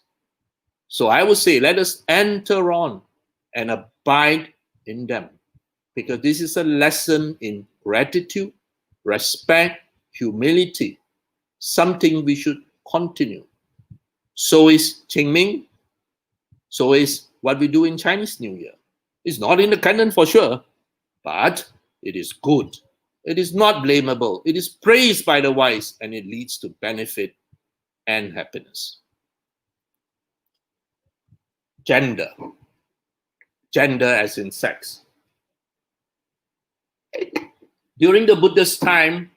So I would say, let us enter on and abide in them, because this is a lesson in gratitude, respect, humility, something we should continue. So is Qingming. So is what we do in Chinese New Year. It's not in the canon for sure, but it is good. It is not blamable. It is praised by the wise, and it leads to benefit and happiness. Gender. Gender as in sex. During the Buddha's time,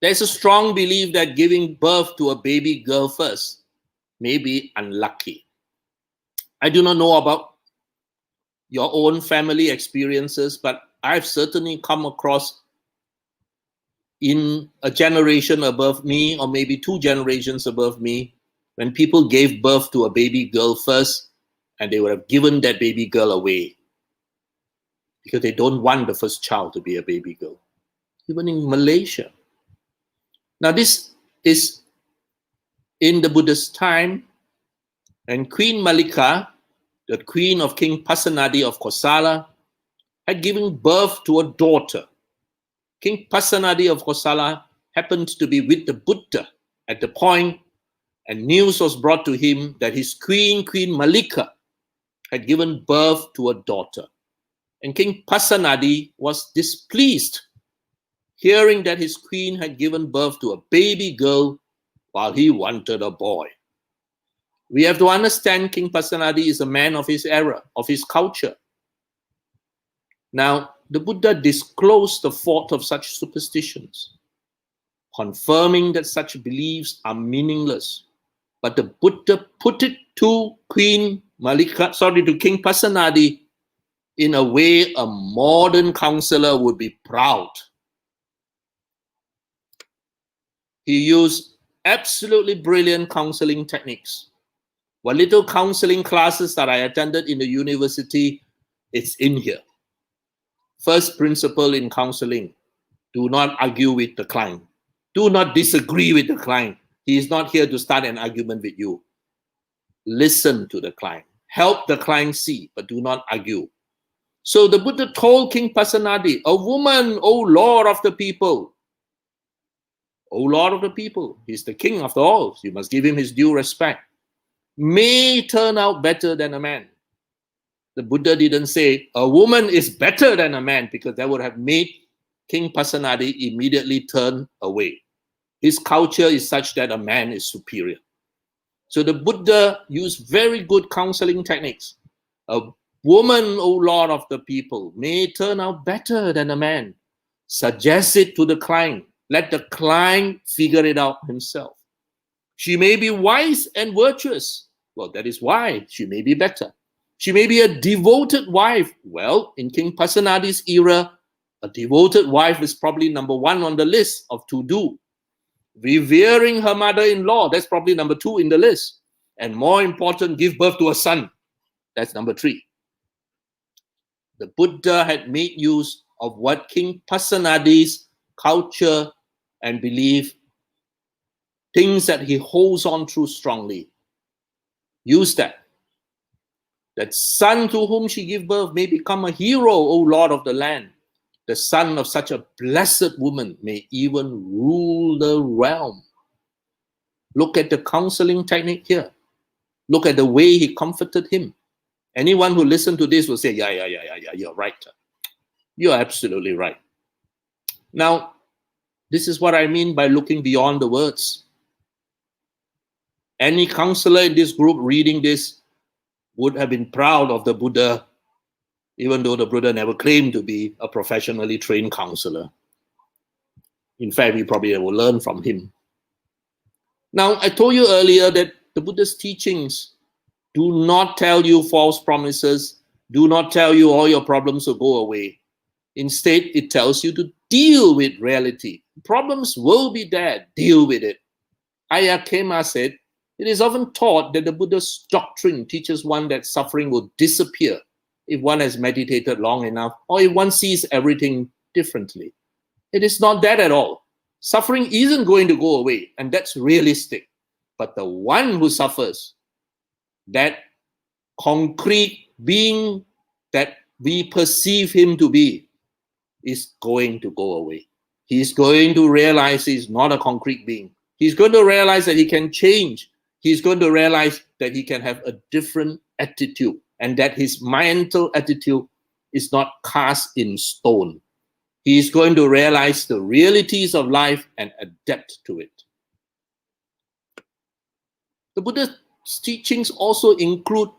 there's a strong belief that giving birth to a baby girl first may be unlucky. I do not know about your own family experiences, but I've certainly come across in a generation above me, or maybe 2 generations above me, when people gave birth to a baby girl first, and they would have given that baby girl away because they don't want the first child to be a baby girl. Even in Malaysia. Now, this is in the Buddha's time, and Queen Malika, the queen of King Pasenadi of Kosala, had given birth to a daughter. King Pasenadi of Kosala happened to be with the Buddha at the point, and news was brought to him that his queen, Queen Malika, had given birth to a daughter. And King Pasenadi was displeased, hearing that his queen had given birth to a baby girl while he wanted a boy. We have to understand King Pasenadi is a man of his era, of his culture. Now, the Buddha disclosed the fault of such superstitions, confirming that such beliefs are meaningless. But the Buddha put it to King Pasenadi in a way a modern counselor would be proud. He used absolutely brilliant counseling techniques. What little counseling classes that I attended in the university, it's in here. First principle in counseling, do not argue with the client. Do not disagree with the client. He is not here to start an argument with you. Listen to the client. Help the client see, but do not argue. So the Buddha told King Pasenadi, a woman, O Lord of the people. O Lord of the people, he's the king after all. You must give him his due respect. May turn out better than a man. The Buddha didn't say a woman is better than a man, because that would have made King Pasenadi immediately turn away. His culture is such that a man is superior. So the Buddha used very good counseling techniques. A woman, O Lord of the people, may turn out better than a man. Suggest it to the client. Let the client figure it out himself. She may be wise and virtuous. Well, that is why she may be better. She may be a devoted wife. Well, in King Pasenadi's era, a devoted wife is probably number one on the list of to do. Revering her mother-in-law, that's probably number two in the list. And more important, give birth to a son. That's number three. The Buddha had made use of what King Pasenadi's culture and belief, things that he holds on to strongly. Use that. That son to whom she gave birth may become a hero, O Lord of the land. The son of such a blessed woman may even rule the realm. Look at the counseling technique here. Look at the way he comforted him. Anyone who listened to this will say, yeah, you're right. You're absolutely right. Now, this is what I mean by looking beyond the words. Any counselor in this group reading this would have been proud of the Buddha, even though the Buddha never claimed to be a professionally trained counselor. In fact, we probably will learn from him. Now, I told you earlier that the Buddha's teachings do not tell you false promises, do not tell you all your problems will go away. Instead, it tells you to deal with reality. Problems will be there, deal with it. Ayya Khema said, it is often taught that the Buddha's doctrine teaches one that suffering will disappear if one has meditated long enough, or if one sees everything differently. It is not that at all. Suffering isn't going to go away, and that's realistic. But the one who suffers, that concrete being that we perceive him to be, is going to go away. He's going to realize he's not a concrete being. He's going to realize that he can change. He's going to realize that he can have a different attitude, and that his mental attitude is not cast in stone. He's going to realize the realities of life and adapt to it. The Buddha's teachings also include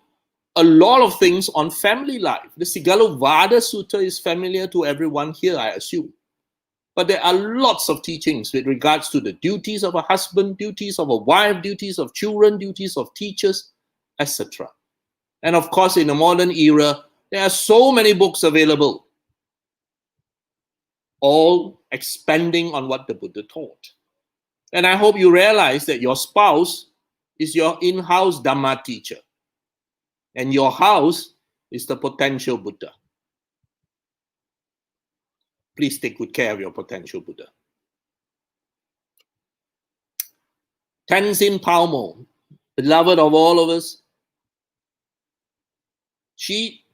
a lot of things on family life. The Sigalovada Sutta is familiar to everyone here, I assume. But there are lots of teachings with regards to the duties of a husband, duties of a wife, duties of children, duties of teachers, etc. And of course, in the modern era, there are so many books available, all expanding on what the Buddha taught. And I hope you realize that your spouse is your in-house Dhamma teacher, and your house is the potential Buddha. Please take good care of your potential Buddha. Tenzin Palmo, beloved of all of us, she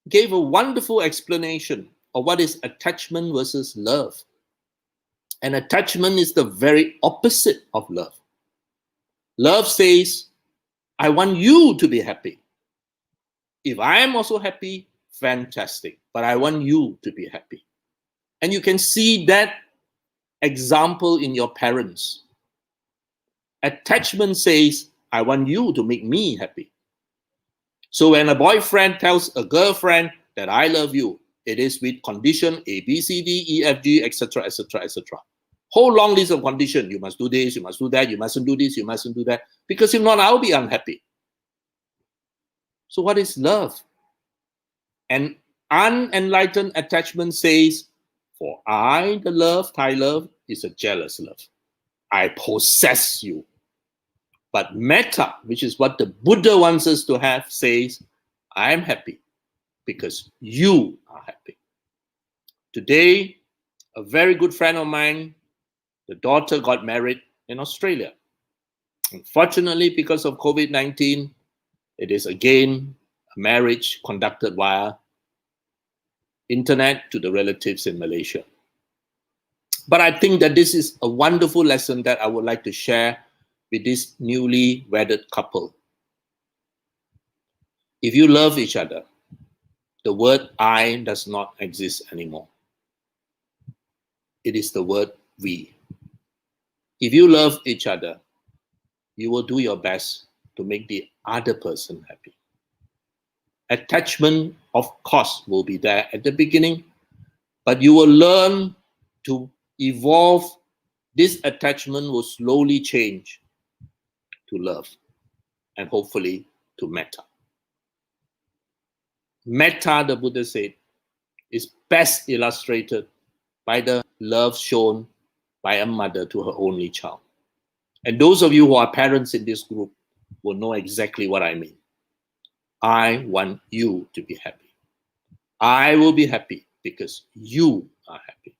gave a wonderful explanation of what is attachment versus love. And attachment is the very opposite of love. Love says, I want you to be happy. If I am also happy, fantastic. But I want you to be happy. And you can see that example in your parents. Attachment says, I want you to make me happy. So when a boyfriend tells a girlfriend that I love you, it is with condition A, B, C, D, E, F, G, etc., etc., etc. Whole long list of conditions. You must do this, you must do that, you mustn't do this, you mustn't do that. Because if not, I'll be unhappy. So what is love? An unenlightened attachment says, for I, the love, Thai love, is a jealous love. I possess you. But metta, which is what the Buddha wants us to have, says, I am happy because you are happy. Today, a very good friend of mine, the daughter got married in Australia. Unfortunately, because of COVID-19, it is again a marriage conducted via internet to the relatives in Malaysia. But I think that this is a wonderful lesson that I would like to share with this newly wedded couple. If you love each other, the word I does not exist anymore. It is the word we. If you love each other, you will do your best to make the other person happy. Attachment, of course, will be there at the beginning, but you will learn to evolve. This attachment will slowly change to love and hopefully to metta. Metta, the Buddha said, is best illustrated by the love shown by a mother to her only child. And those of you who are parents in this group will know exactly what I mean. I want you to be happy. I will be happy because you are happy.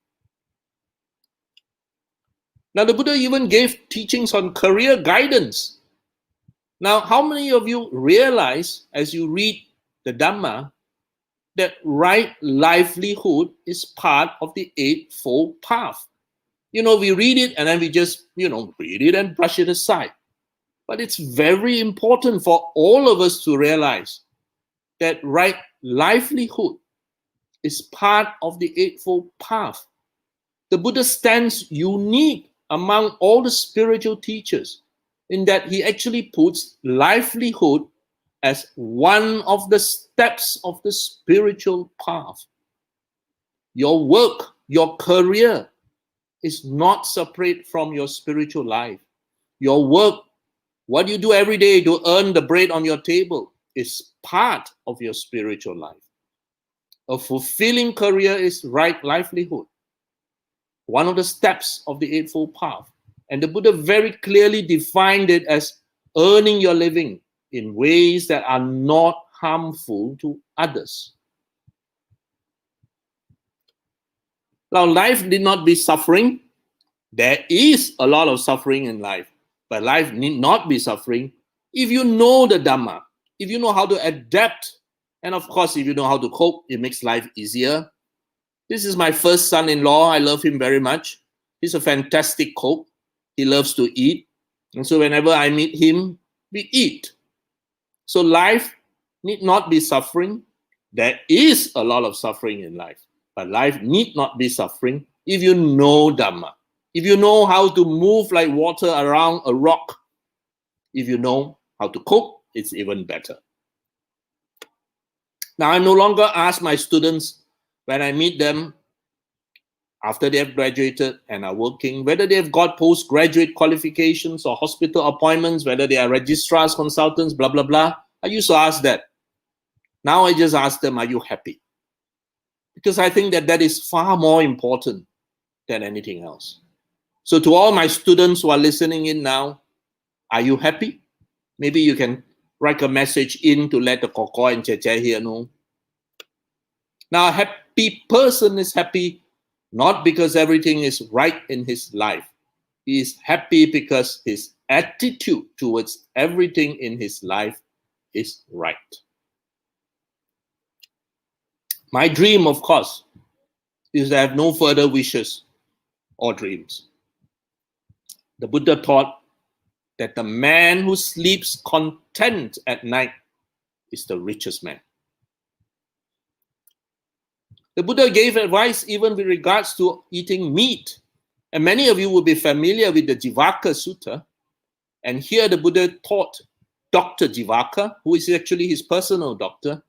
Now, the Buddha even gave teachings on career guidance. Now, how many of you realize as you read the Dhamma that right livelihood is part of the Eightfold Path? You know, we read it and then we just, read it and brush it aside. But it's very important for all of us to realize that right livelihood is part of the Eightfold Path. The Buddha stands unique among all the spiritual teachers in that he actually puts livelihood as one of the steps of the spiritual path. Your work, your career is not separate from your spiritual life. Your work, what you do every day to earn the bread on your table, is part of your spiritual life. A fulfilling career is right livelihood, one of the steps of the Eightfold Path. And the Buddha very clearly defined it as earning your living in ways that are not harmful to others. Now, life need not be suffering. There is a lot of suffering in life, but life need not be suffering if you know the Dhamma, if you know how to adapt, and of course, if you know how to cope, it makes life easier. This is my first son-in-law. I love him very much. He's a fantastic cook. He loves to eat. And so whenever I meet him, we eat. So life need not be suffering. There is a lot of suffering in life, but life need not be suffering if you know Dhamma. If you know how to move like water around a rock, if you know how to cook, it's even better. Now, I no longer ask my students when I meet them after they have graduated and are working, whether they've got postgraduate qualifications or hospital appointments, whether they are registrars, consultants, blah, blah, blah. I used to ask that. Now I just ask them, are you happy? Because I think that that is far more important than anything else. So to all my students who are listening in now, are you happy? Maybe you can write a message in to let the Koko and Cheche here know. Now, a happy person is happy not because everything is right in his life. He is happy because his attitude towards everything in his life is right. My dream, of course, is to have no further wishes or dreams. The Buddha taught that the man who sleeps content at night is the richest man. The Buddha gave advice even with regards to eating meat. And many of you will be familiar with the Jivaka Sutta. And here the Buddha taught Dr. Jivaka, who is actually his personal doctor,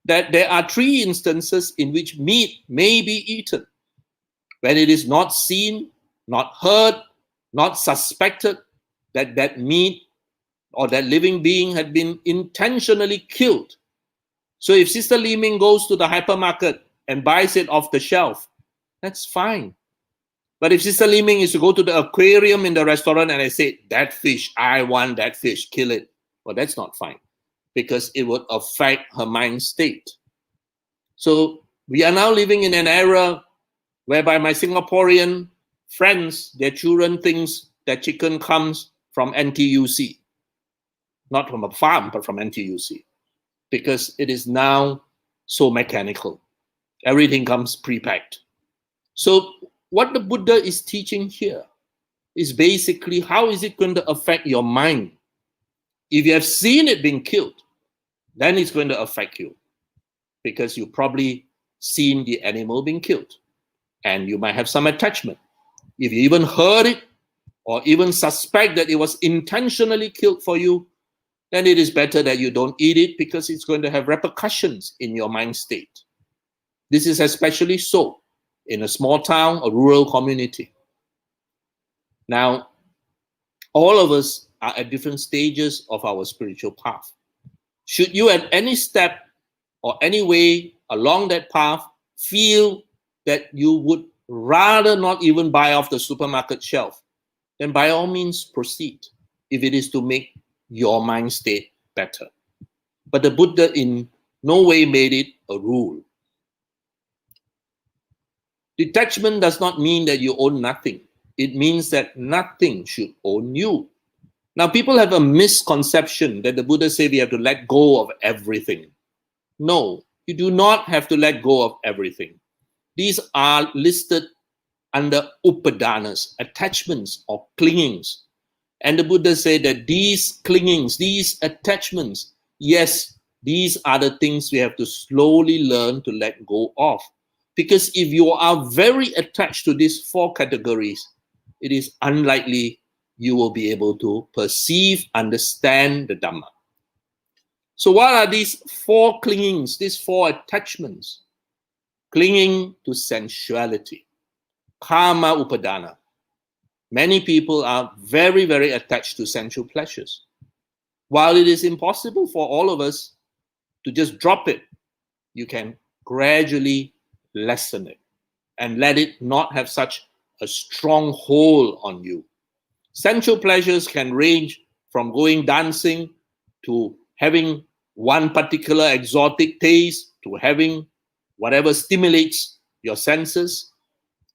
that there are 3 instances in which meat may be eaten. When it is not seen, not heard, not suspected that that meat or that living being had been intentionally killed. So if Sister Li Ming goes to the hypermarket and buys it off the shelf, that's fine. But if Sister Li Ming is to go to the aquarium in the restaurant and I say, that fish, I want that fish, kill it. Well, that's not fine, because it would affect her mind state. So we are now living in an era whereby my Singaporean friends, their children thinks that chicken comes from NTUC. Not from a farm, but from NTUC. Because it is now so mechanical. Everything comes pre-packed. So what the Buddha is teaching here is basically how is it going to affect your mind. If you have seen it being killed, then it's going to affect you, because you've probably seen the animal being killed and you might have some attachment. If you even heard it or even suspect that it was intentionally killed for you, then it is better that you don't eat it, because it's going to have repercussions in your mind state. This is especially so in a small town, a rural community. Now, all of us are at different stages of our spiritual path. Should you at any step or any way along that path feel that you would rather not even buy off the supermarket shelf, then by all means proceed, if it is to make your mind state better. But the Buddha in no way made it a rule. Detachment does not mean that you own nothing. It means that nothing should own you. Now, people have a misconception that the Buddha said we have to let go of everything. No, you do not have to let go of everything. These are listed under upadanas, attachments or clingings. And the Buddha said that these clingings, these attachments, yes, these are the things we have to slowly learn to let go of. Because if you are very attached to these 4 categories, it is unlikely you will be able to perceive, understand the Dhamma. So what are these 4 clingings, these 4 attachments? Clinging to sensuality, karma upadana. Many people are very, very attached to sensual pleasures. While it is impossible for all of us to just drop it, you can gradually lessen it and let it not have such a strong hold on you. Sensual pleasures can range from going dancing to having one particular exotic taste to having whatever stimulates your senses.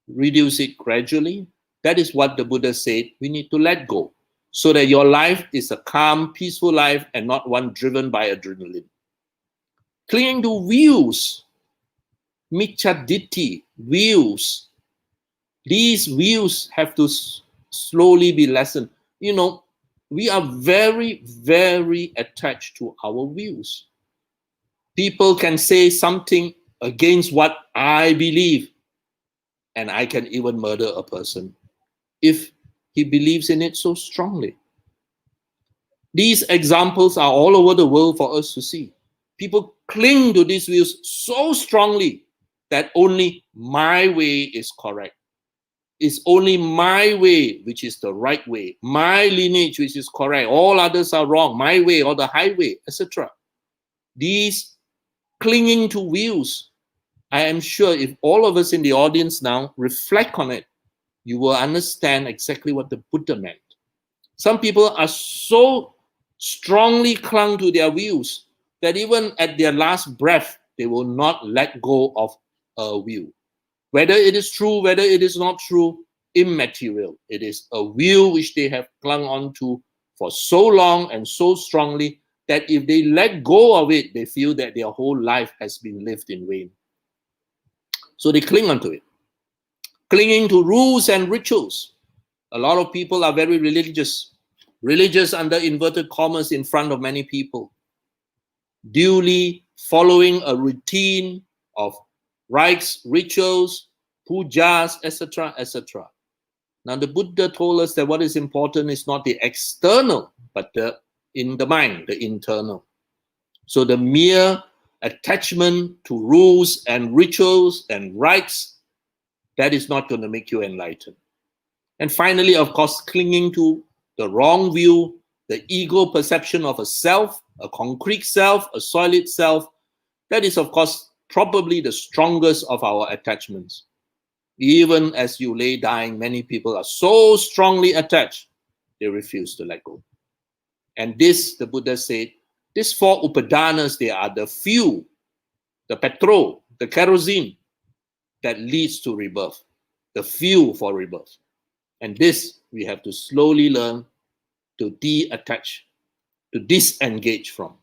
Reduce it gradually. That is what the Buddha said we need to let go, so that your life is a calm, peaceful life and not one driven by adrenaline. Clinging to views, micchaditti, views. These views have to slowly be lessened. You know, we are very, very attached to our views. People can say something against what I believe, and I can even murder a person if he believes in it so strongly. These examples are all over the world for us to see. People cling to these views so strongly that only my way is correct. It's only my way which is the right way. My lineage which is correct. All others are wrong. My way or the highway, etc. These clinging to views, I am sure if all of us in the audience now reflect on it, you will understand exactly what the Buddha meant. Some people are so strongly clung to their views that even at their last breath, they will not let go of a view. Whether it is true, whether it is not true, immaterial. It is a view which they have clung on to for so long and so strongly that if they let go of it, they feel that their whole life has been lived in vain. So they cling onto it. clinging to rules and rituals. A lot of people are very religious under inverted commas in front of many people, duly following a routine of rites, rituals, pujas, etc., etc. Now, the Buddha told us that what is important is not the external, but in the mind, the internal. So the mere attachment to rules and rituals and rites, that is not going to make you enlightened. And finally, of course, clinging to the wrong view, the ego perception of a self, a concrete self, a solid self, that is, of course, probably the strongest of our attachments. Even as you lay dying, many people are so strongly attached, they refuse to let go. And this, the Buddha said, these four upadanas, they are the fuel, the petrol, the kerosene that leads to rebirth, the fuel for rebirth. And this we have to slowly learn to detach, to disengage from.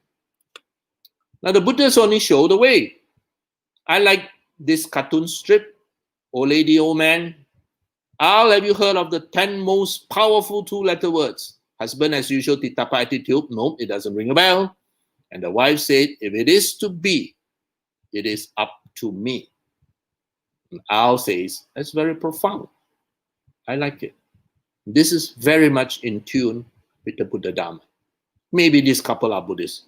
Now the Buddha's only show the way. I like this cartoon strip, Old Lady, Old Man. Al, have you heard of the 10 most powerful 2-letter words? Husband, as usual, titapa attitude. Nope, it doesn't ring a bell. And the wife said, if it is to be, it is up to me. And Al says, that's very profound. I like it. This is very much in tune with the Buddha Dharma. Maybe this couple are Buddhists.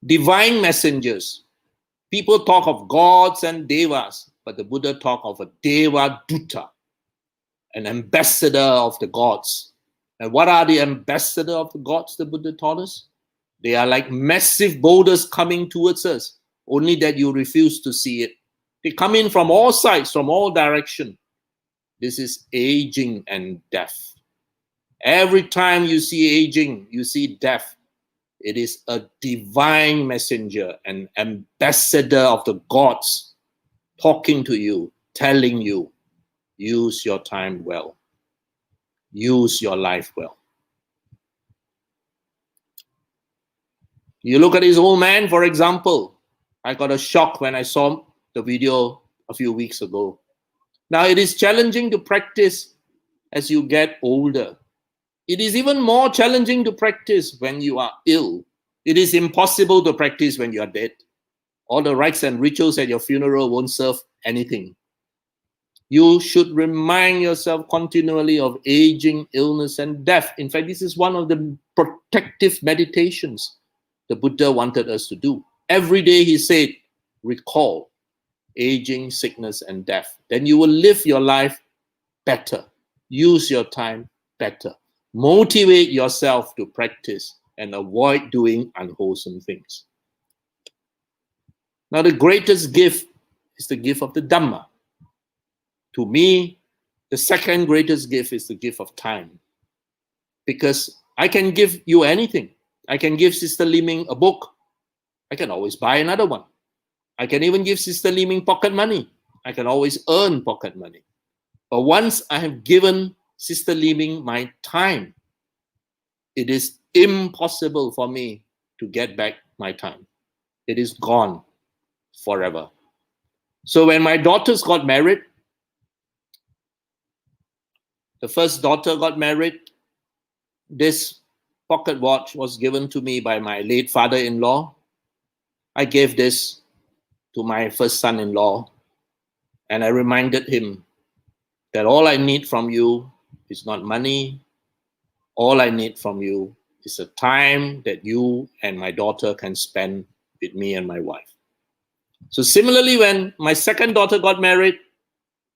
Divine messengers. People talk of gods and devas, but the Buddha talk of a deva dutta, an ambassador of the gods. And what are the ambassador of the gods, the Buddha taught us? They are like massive boulders coming towards us, only that you refuse to see it. They come in from all sides, from all directions. This is aging and death. Every time you see aging, you see death. It is a divine messenger, an ambassador of the gods, talking to you, telling you, use your time well. Use your life well. You look at this old man, for example. I got a shock when I saw the video a few weeks ago. Now, it is challenging to practice as you get older. It is even more challenging to practice when you are ill. It is impossible to practice when you are dead. All the rites and rituals at your funeral won't serve anything. You should remind yourself continually of aging, illness, and death. In fact, this is one of the protective meditations the Buddha wanted us to do. Every day he said, recall aging, sickness, and death. Then you will live your life better. Use your time better. Motivate yourself to practice and avoid doing unwholesome things. Now, the greatest gift is the gift of the Dhamma. To me, the second greatest gift is the gift of time. Because I can give you anything. I can give Sister Liming a book. I can always buy another one. I can even give Sister Liming pocket money. I can always earn pocket money. But once I have given Sister Liming my time, it is impossible for me to get back my time. It is gone forever. So when my daughters got married, the first daughter got married, this pocket watch was given to me by my late father-in-law. I gave this to my first son-in-law, and I reminded him that all I need from you is not money. All I need from you is a time that you and my daughter can spend with me and my wife. So similarly, when my second daughter got married,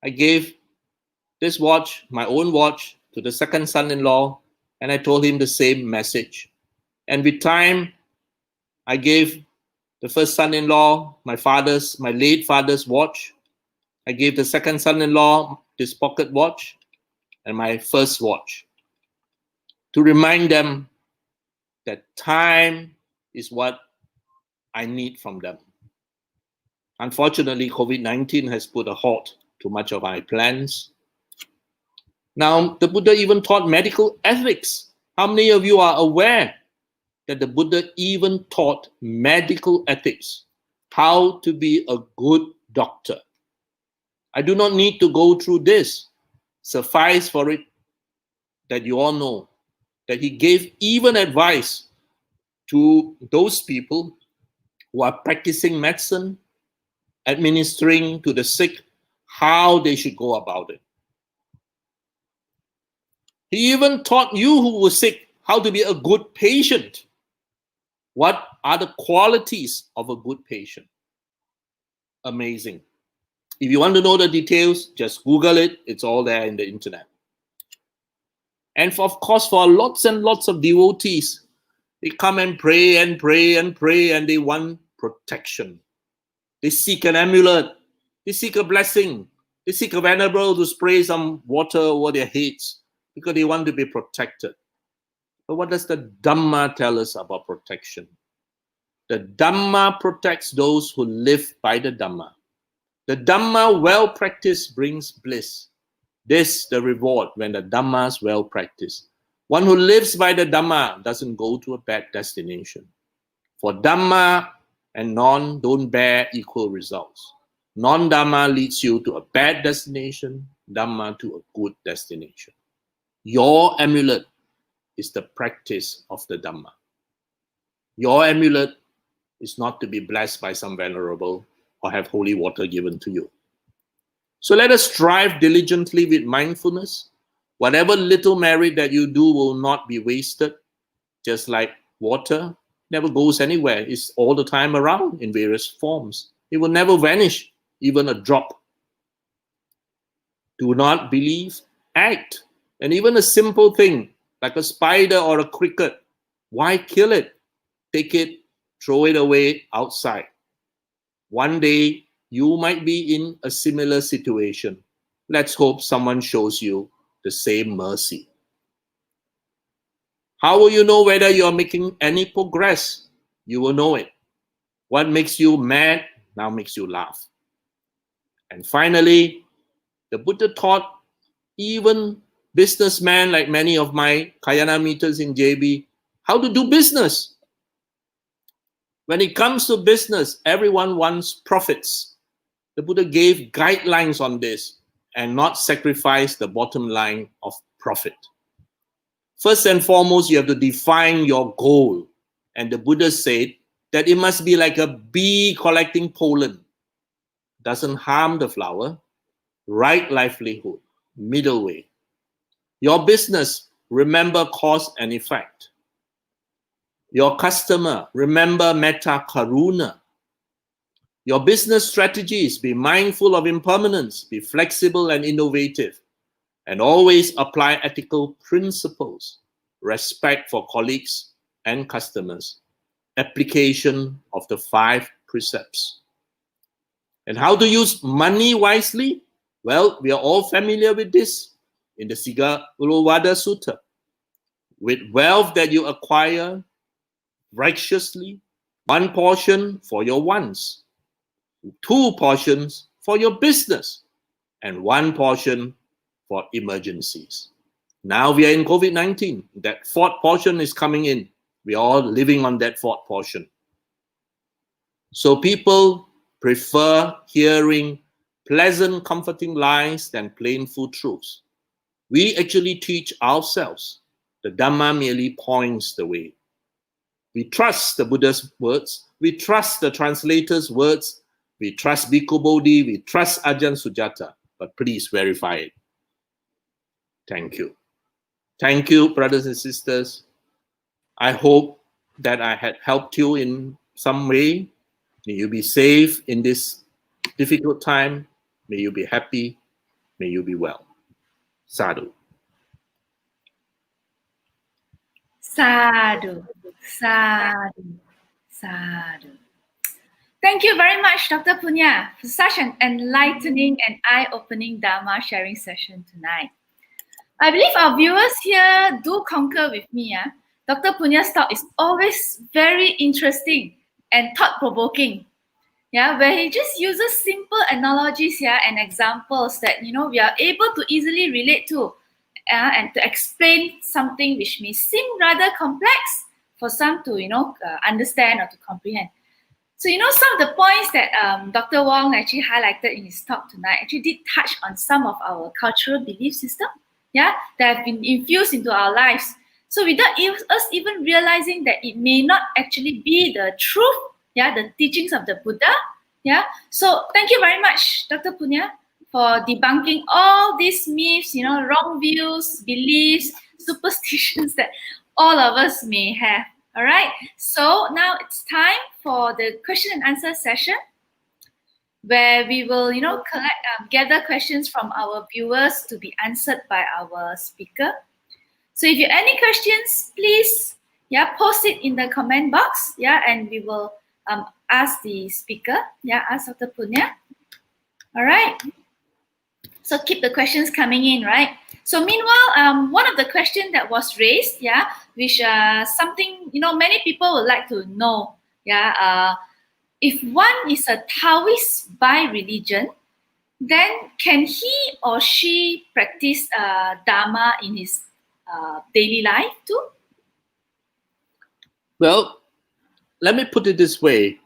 I gave this watch, my own watch, to the second son-in-law, and I told him the same message. And with time, I gave the first son-in-law my late father's watch. I gave the second son-in-law this pocket watch and my first watch, to remind them that time is what I need from them. Unfortunately, COVID-19 has put a halt to much of my plans. Now, the Buddha even taught medical ethics. How many of you are aware that the Buddha even taught medical ethics? How to be a good doctor. I do not need to go through this. Suffice for it that you all know that he gave even advice to those people who are practicing medicine, administering to the sick, how they should go about it. He even taught you who were sick how to be a good patient. What are the qualities of a good patient? Amazing. If you want to know the details, just Google it. It's all there in the internet. And of course, for lots and lots of devotees, they come and pray and pray and pray, and they want protection. They seek an amulet. They seek a blessing. They seek a venerable to spray some water over their heads because they want to be protected. But what does the Dhamma tell us about protection? The Dhamma protects those who live by the Dhamma. The Dhamma well practiced brings bliss. This the reward when the Dhamma is well practiced. One who lives by the Dhamma doesn't go to a bad destination. For Dhamma and non don't bear equal results. Non-Dhamma leads you to a bad destination, Dhamma to a good destination. Your amulet is the practice of the Dhamma. Your amulet is not to be blessed by some venerable or have holy water given to you. So let us strive diligently with mindfulness. Whatever little merit that you do will not be wasted, just like water never goes anywhere. It's all the time around in various forms. It will never vanish, even a drop. Do not believe, act. And even a simple thing like a spider or a cricket, why kill it? Take it, throw it away outside. One day, you might be in a similar situation. Let's hope someone shows you the same mercy. How will you know whether you're making any progress? You will know it. What makes you mad now makes you laugh. And finally, the Buddha taught even businessmen like many of my Kayana meters in JB how to do business. When it comes to business, everyone wants profits. The Buddha gave guidelines on this and not sacrifice the bottom line of profit. First and foremost, you have to define your goal. And the Buddha said that it must be like a bee collecting pollen. Doesn't harm the flower. Right livelihood, middle way. Your business, remember cause and effect. Your customer, remember metta karuna. Your business strategies, be mindful of impermanence, be flexible and innovative, and always apply ethical principles, respect for colleagues and customers, application of the 5 precepts. And how to use money wisely? Well, we are all familiar with this in the Siga Ulovada Sutta. With wealth that you acquire righteously, 1 portion for your wants, 2 portions for your business, and 1 portion for emergencies. Now we are in COVID-19. That 4th portion is coming in. We are all living on that 4th portion. So people prefer hearing pleasant, comforting lies than plainful truths. We actually teach ourselves. The Dhamma merely points the way. We trust the Buddha's words. We trust the translator's words. We trust Bhikkhu Bodhi. We trust Ajahn Sujata. But please verify it. Thank you. Thank you, brothers and sisters. I hope that I had helped you in some way. May you be safe in this difficult time. May you be happy. May you be well. Sadhu. Sadhu, sadhu, sadhu. Thank you very much, Dr. Punya, for such an enlightening and eye-opening Dharma sharing session tonight. I believe our viewers here do concur with me. Dr. Punya's talk is always very interesting and thought-provoking. Yeah, where he just uses simple analogies here and examples that we are able to easily relate to, and to explain something which may seem rather complex for some to understand or to comprehend. So, some of the points that Dr. Wong actually highlighted in his talk tonight actually did touch on some of our cultural belief system, that have been infused into our lives. So without us even realizing that it may not actually be the truth, the teachings of the Buddha, So thank you very much, Dr. Punya, for debunking all these myths, wrong views, beliefs, superstitions that all of us may have. All right, so now it's time for the question and answer session, where we will, gather questions from our viewers to be answered by our speaker. So if you have any questions, please, post it in the comment box, and we will ask the speaker, ask Dr. Punya. All right. So keep the questions coming in, right? So meanwhile, one of the questions that was raised, which something, many people would like to know, if one is a Taoist by religion, then can he or she practice Dharma in his daily life too? Well, let me put it this way.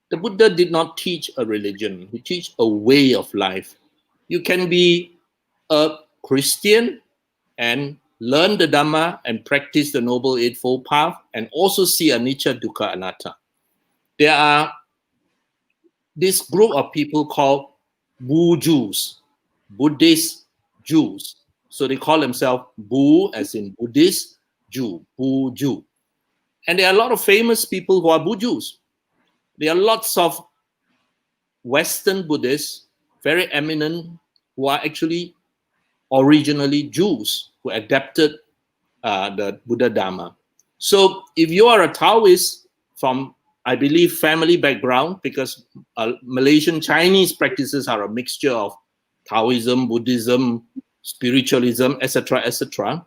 The Buddha did not teach a religion. He teach a way of life. You can be a Christian and learn the Dhamma and practice the Noble Eightfold Path and also see anicca, dukkha, anatta. There are this group of people called Bu Jews, Buddhist Jews. So they call themselves Bu as in Buddhist, Jew, Bu Jew. And there are a lot of famous people who are Bu Jews. There are lots of Western Buddhists, very eminent, who are actually originally Jews who adapted the Buddha Dharma. So if you are a Taoist from, I believe, family background, because Malaysian Chinese practices are a mixture of Taoism, Buddhism, spiritualism, etc., etc.,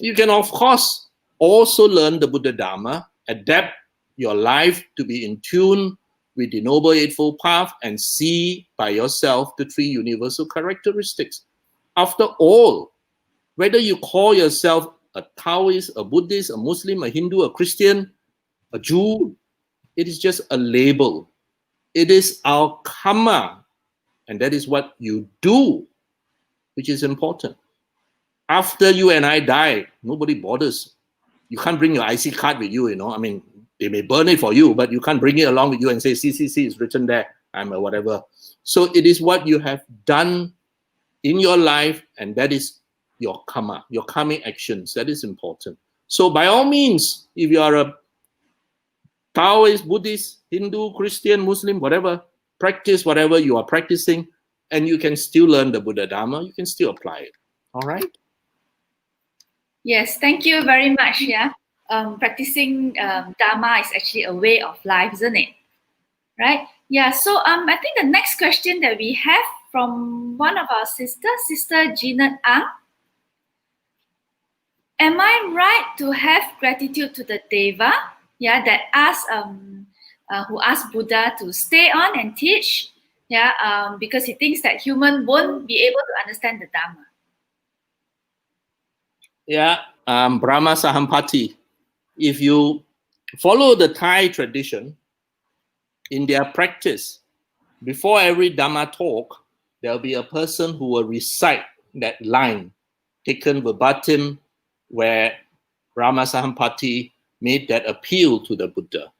you can, of course, also learn the Buddha Dharma, adapt your life to be in tune with the Noble Eightfold Path and see by yourself the three universal characteristics. After all, whether you call yourself a Taoist, a Buddhist, a Muslim, a Hindu, a Christian, a Jew, it is just a label. It is our karma, and that is what you do, which is important. After you and I die, nobody bothers. You can't bring your IC card with you, I mean, they may burn it for you, but you can't bring it along with you and say, see, it's written there, I'm a whatever. So it is what you have done in your life, and that is your karma, your karmic actions. That is important. So by all means, if you are a Taoist, Buddhist, Hindu, Christian, Muslim, whatever, practice whatever you are practicing, and you can still learn the Buddha Dharma, you can still apply it. All right? Yes, thank you very much. Practicing Dharma is actually a way of life, isn't it? Right? Yeah, so I think the next question that we have from one of our sisters, Sister Jeanette Ang. Am I right to have gratitude to the Deva, that asked, who asked Buddha to stay on and teach, because he thinks that human won't be able to understand the Dharma? Brahma Sahampati. If you follow the Thai tradition, in their practice, before every Dhamma talk, there'll be a person who will recite that line, taken verbatim, where Brahma Sahampati made that appeal to the Buddha.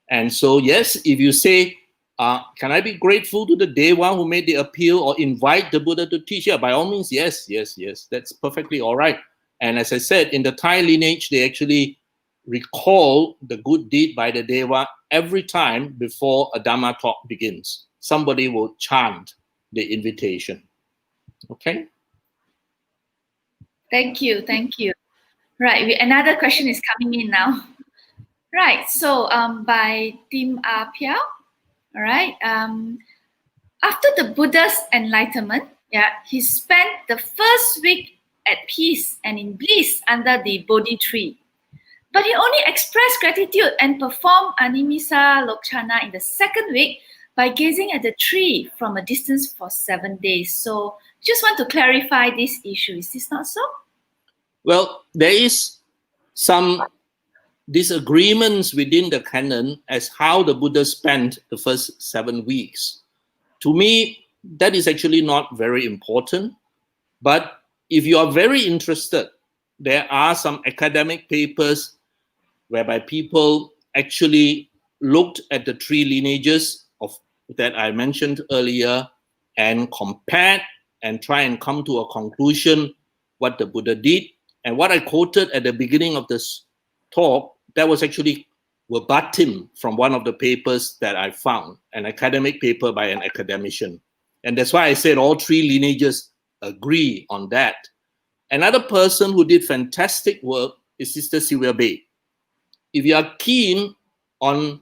And so, yes, if you say, can I be grateful to the Deva who made the appeal or invite the Buddha to teach? Yeah, by all means, yes. That's perfectly all right. And as I said, in the Thai lineage, they actually recall the good deed by the Deva every time before a Dhamma talk begins. Somebody will chant the invitation. Okay? Thank you. Right, another question is coming in now. Right, so by Tim Piao, all right. After the Buddha's enlightenment, he spent the first week at peace and in bliss under the Bodhi tree. But he only expressed gratitude and performed Animisa Lokchana in the second week by gazing at the tree from a distance for 7 days. So just want to clarify this issue. Is this not so? Well, there is some disagreements within the canon as how the Buddha spent the first 7 weeks. To me, that is actually not very important. But if you are very interested, there are some academic papers whereby people actually looked at the 3 lineages of that I mentioned earlier and compared and try and come to a conclusion what the Buddha did. And what I quoted at the beginning of this talk, that was actually verbatim from one of the papers that I found, an academic paper by an academician. And that's why I said all 3 lineages agree on that. Another person who did fantastic work is Sister Sylvia Bay. If you are keen on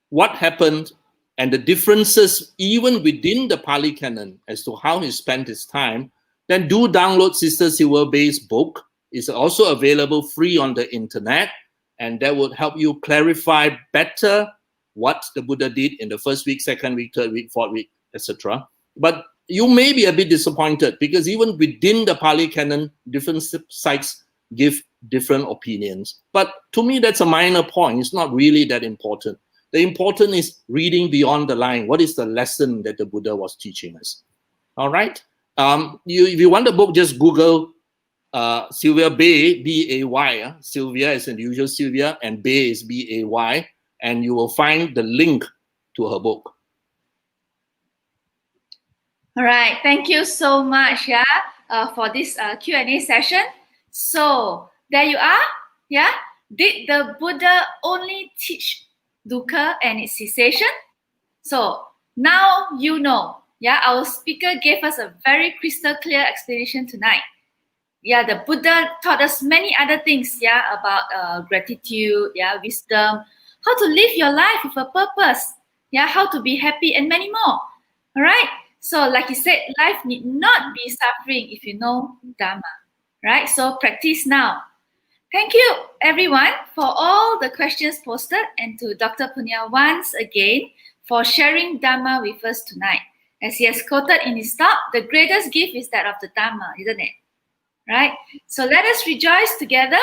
what happened and the differences even within the Pali Canon as to how he spent his time, then do download Sister Sylvia Bay's book. It's also available free on the internet, and that would help you clarify better what the Buddha did in the first week, second week, third week, fourth week, etc. But you may be a bit disappointed because even within the Pali Canon, different sites give different opinions. But to me, that's a minor point. It's not really that important. The important is reading beyond the line. What is the lesson that the Buddha was teaching us? All right. If you want the book, just Google Sylvia Bay, B-A-Y. Sylvia is an usual Sylvia, and Bay is B-A-Y, and you will find the link to her book. All right, thank you so much, for this Q&A session. So there you are. Yeah, did the Buddha only teach Dukkha and its cessation? So now you know. Yeah, our speaker gave us a very crystal clear explanation tonight. Yeah, the Buddha taught us many other things. Yeah, about gratitude. Yeah, wisdom, how to live your life with a purpose. Yeah, how to be happy, and many more. All right. So, like he said, life need not be suffering if you know Dharma. Right. So practice now. Thank you, everyone, for all the questions posted, and to Dr. Punna once again for sharing Dharma with us tonight. As he has quoted in his talk, the greatest gift is that of the Dharma, isn't it? Right? So let us rejoice together.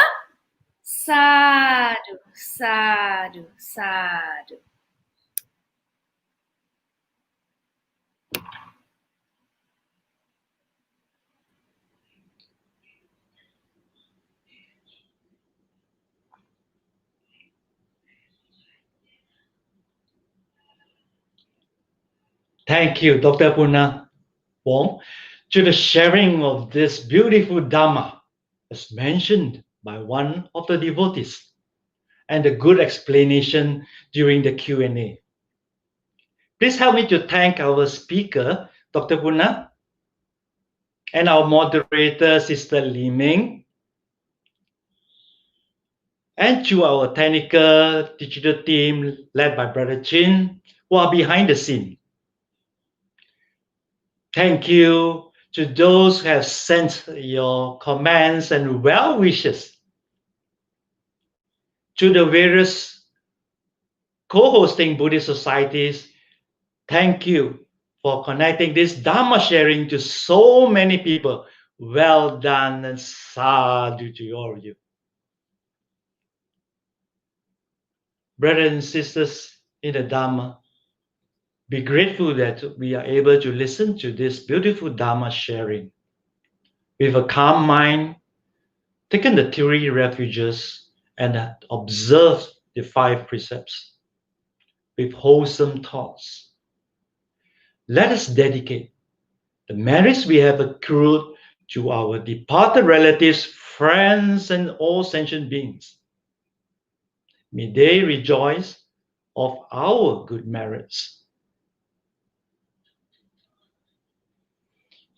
Sadhu, sadhu, sadhu. Thank you, Dr. Punna Wong, to the sharing of this beautiful Dharma, as mentioned by one of the devotees, and the good explanation during the Q&A. Please help me to thank our speaker, Dr. Punna, and our moderator, Sister Li Ming, and to our technical digital team led by Brother Chin, who are behind the scene. Thank you to those who have sent your comments and well wishes. To the various co-hosting Buddhist societies, thank you for connecting this Dharma sharing to so many people. Well done, and sadhu to all of you. Brothers and sisters in the Dharma, be grateful that we are able to listen to this beautiful Dharma sharing. With a calm mind, taken the 3 refuges and observed the 5 precepts. With wholesome thoughts, let us dedicate the merits we have accrued to our departed relatives, friends, and all sentient beings. May they rejoice of our good merits.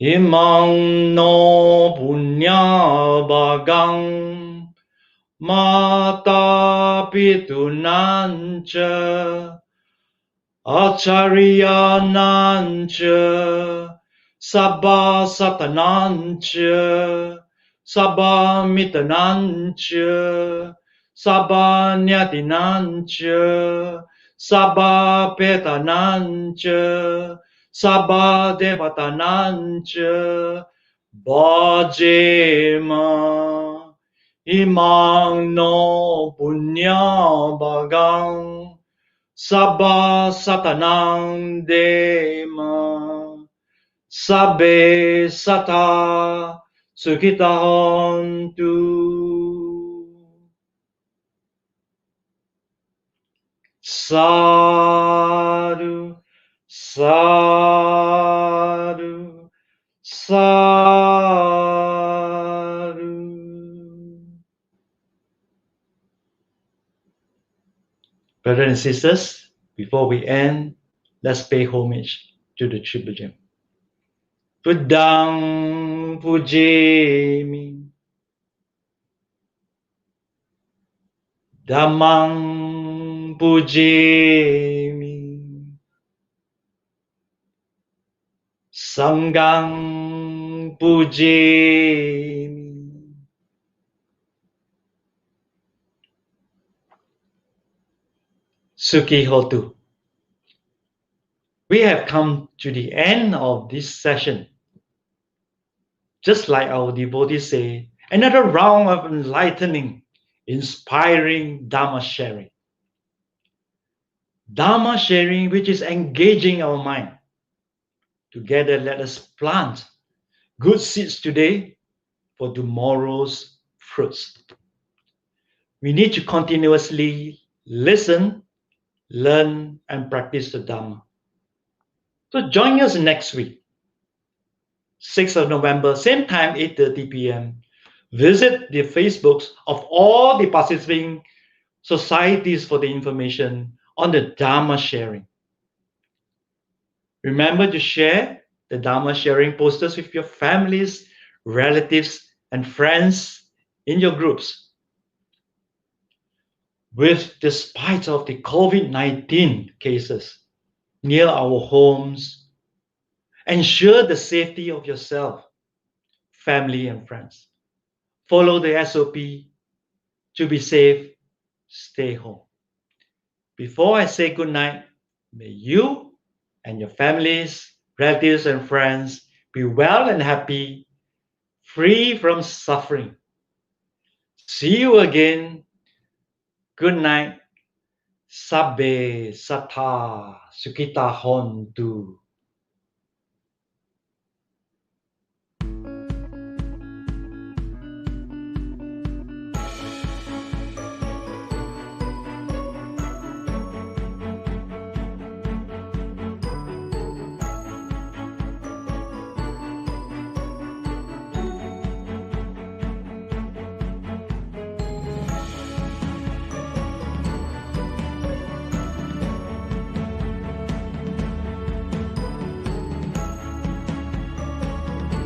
Imang no punya bagang mata pitunancha acharya nancha sabba satanancha sabba mitanancha sabba nyatinancha sabba petanancha sabba devatanancha bhajema Imang no punya bagang sabba satanang dema sabbe sata sukita hontu. Sadhu, sadhu, sadhu. Brothers and sisters, before we end, let's pay homage to the Triple Gem. Buddhang pujemi, Dhammang pujemi, Sanghang pujemi. Sukhi Hotu. We have come to the end of this session. Just like our devotees say, another round of enlightening, inspiring Dharma sharing. Dharma sharing which is engaging our mind. Together, let us plant good seeds today for tomorrow's fruits. We need to continuously listen, learn, and practice the Dharma. So join us next week, 6th of November, same time, 8:30 p.m. Visit the Facebooks of all the participating societies for the information on the Dharma sharing. Remember to share the Dharma sharing posters with your families, relatives, and friends in your groups. With despite of the COVID-19 cases near our homes, ensure the safety of yourself, family, and friends. Follow the SOP to be safe, stay home. Before I say good night, may you and your families, relatives, and friends be well and happy, free from suffering. See you again. Good night. Sabbe Sata Sukita Hontu.